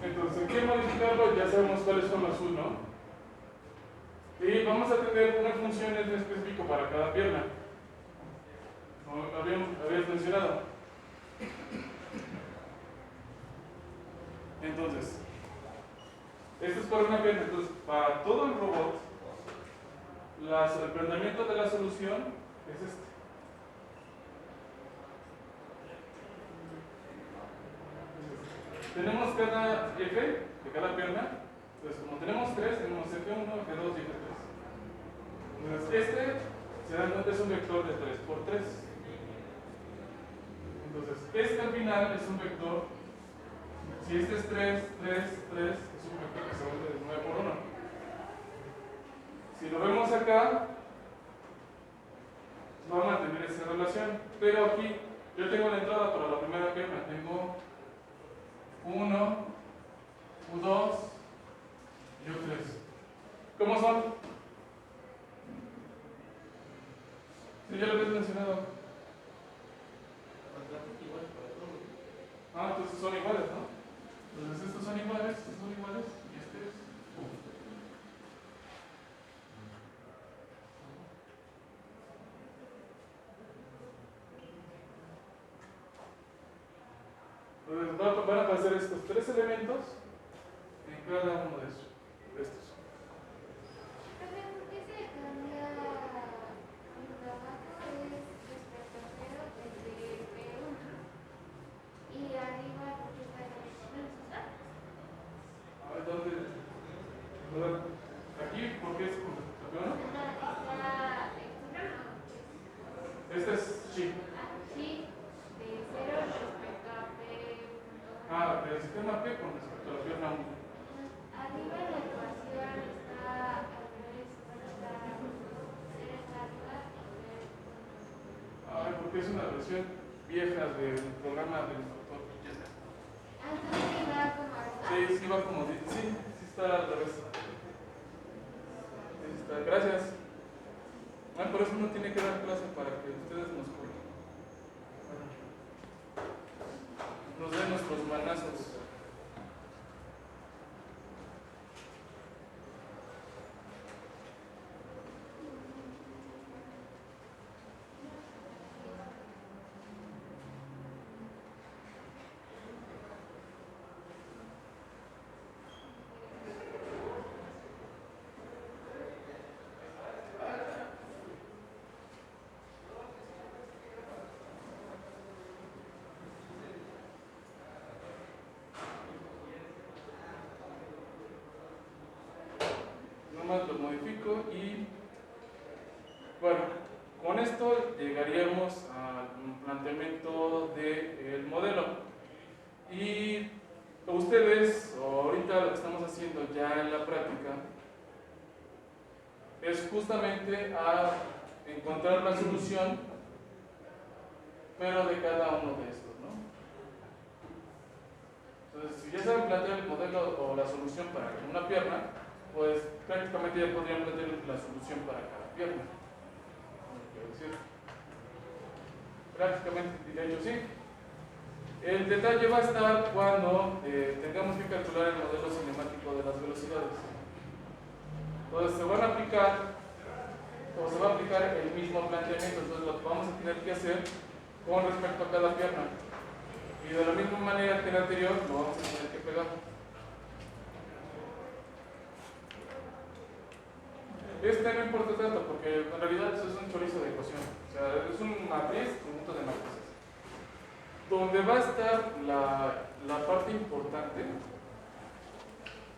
Entonces, ¿en qué modificarlo? Ya sabemos cuáles son los U, ¿no? Y vamos a tener una función en específico para cada pierna. Como habías mencionado. Entonces, esto es para una pierna. Entonces, para todo el robot, el planteamiento de la solución es este. Tenemos cada F de cada pierna. Entonces, como tenemos 3, tenemos F1, F2 y F3. Entonces, se dan cuenta, es un vector de 3 por 3. Entonces, al final es un vector. Si este es 3, 3, 3, es un vector que se vuelve de 9 por 1. Si lo vemos acá, va a mantener esa relación. Pero aquí, yo tengo la entrada para la primera pierna. Tengo 1, U2 y U3. ¿Cómo son? van a aparecer estos tres elementos en cada uno de estos. Profe, ¿por qué se cambia el trabajo es respecto a cero desde P1? Y arriba, ¿por qué está en A ver, ¿dónde? Aquí, ¿por qué es con respecto a P1? Este es sí. Sí, de cero respecto a P. Del sistema P con respecto a la pierna 1. Arriba en la ecuación está al revés, bueno, está cero está arriba y P. Porque es una versión vieja del programa del doctor. Entonces sí va como arriba. Sí, va como. Sí está al revés. Gracias. Por eso uno tiene que dar clase para que ustedes nos corrijan. Nos den nuestros manazos. Nomás lo modifico y bueno, con esto llegaríamos al planteamiento del modelo. Y ustedes, ahorita lo que estamos haciendo ya en la práctica, es justamente a encontrar la solución, pero de cada uno de estos, ¿no? Entonces, si ya saben plantear el modelo o la solución para una pierna, pues prácticamente ya podrían plantear la solución para cada pierna. Quiero decir, prácticamente, de hecho sí. El detalle va a estar cuando tengamos que calcular el modelo cinemático de las velocidades. Entonces se van a aplicar, o se va a aplicar el mismo planteamiento, entonces lo que vamos a tener que hacer con respecto a cada pierna. Y de la misma manera que el anterior, lo vamos a tener que pegar. Este no importa tanto porque en realidad eso es un chorizo de ecuación. O sea, es un matriz, conjunto de matrices. Donde va a estar la parte importante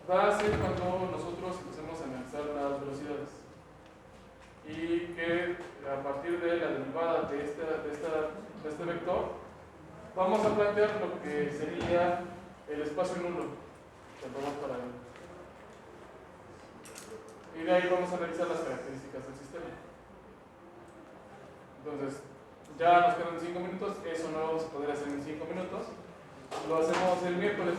va a ser cuando nosotros empecemos a analizar las velocidades. Y que a partir de la derivada de este vector, vamos a plantear lo que sería el espacio nulo del robot paralelo. Y de ahí vamos a revisar las características del sistema. Entonces, ya nos quedan 5 minutos, eso no lo vamos a poder hacer en 5 minutos, lo hacemos el miércoles.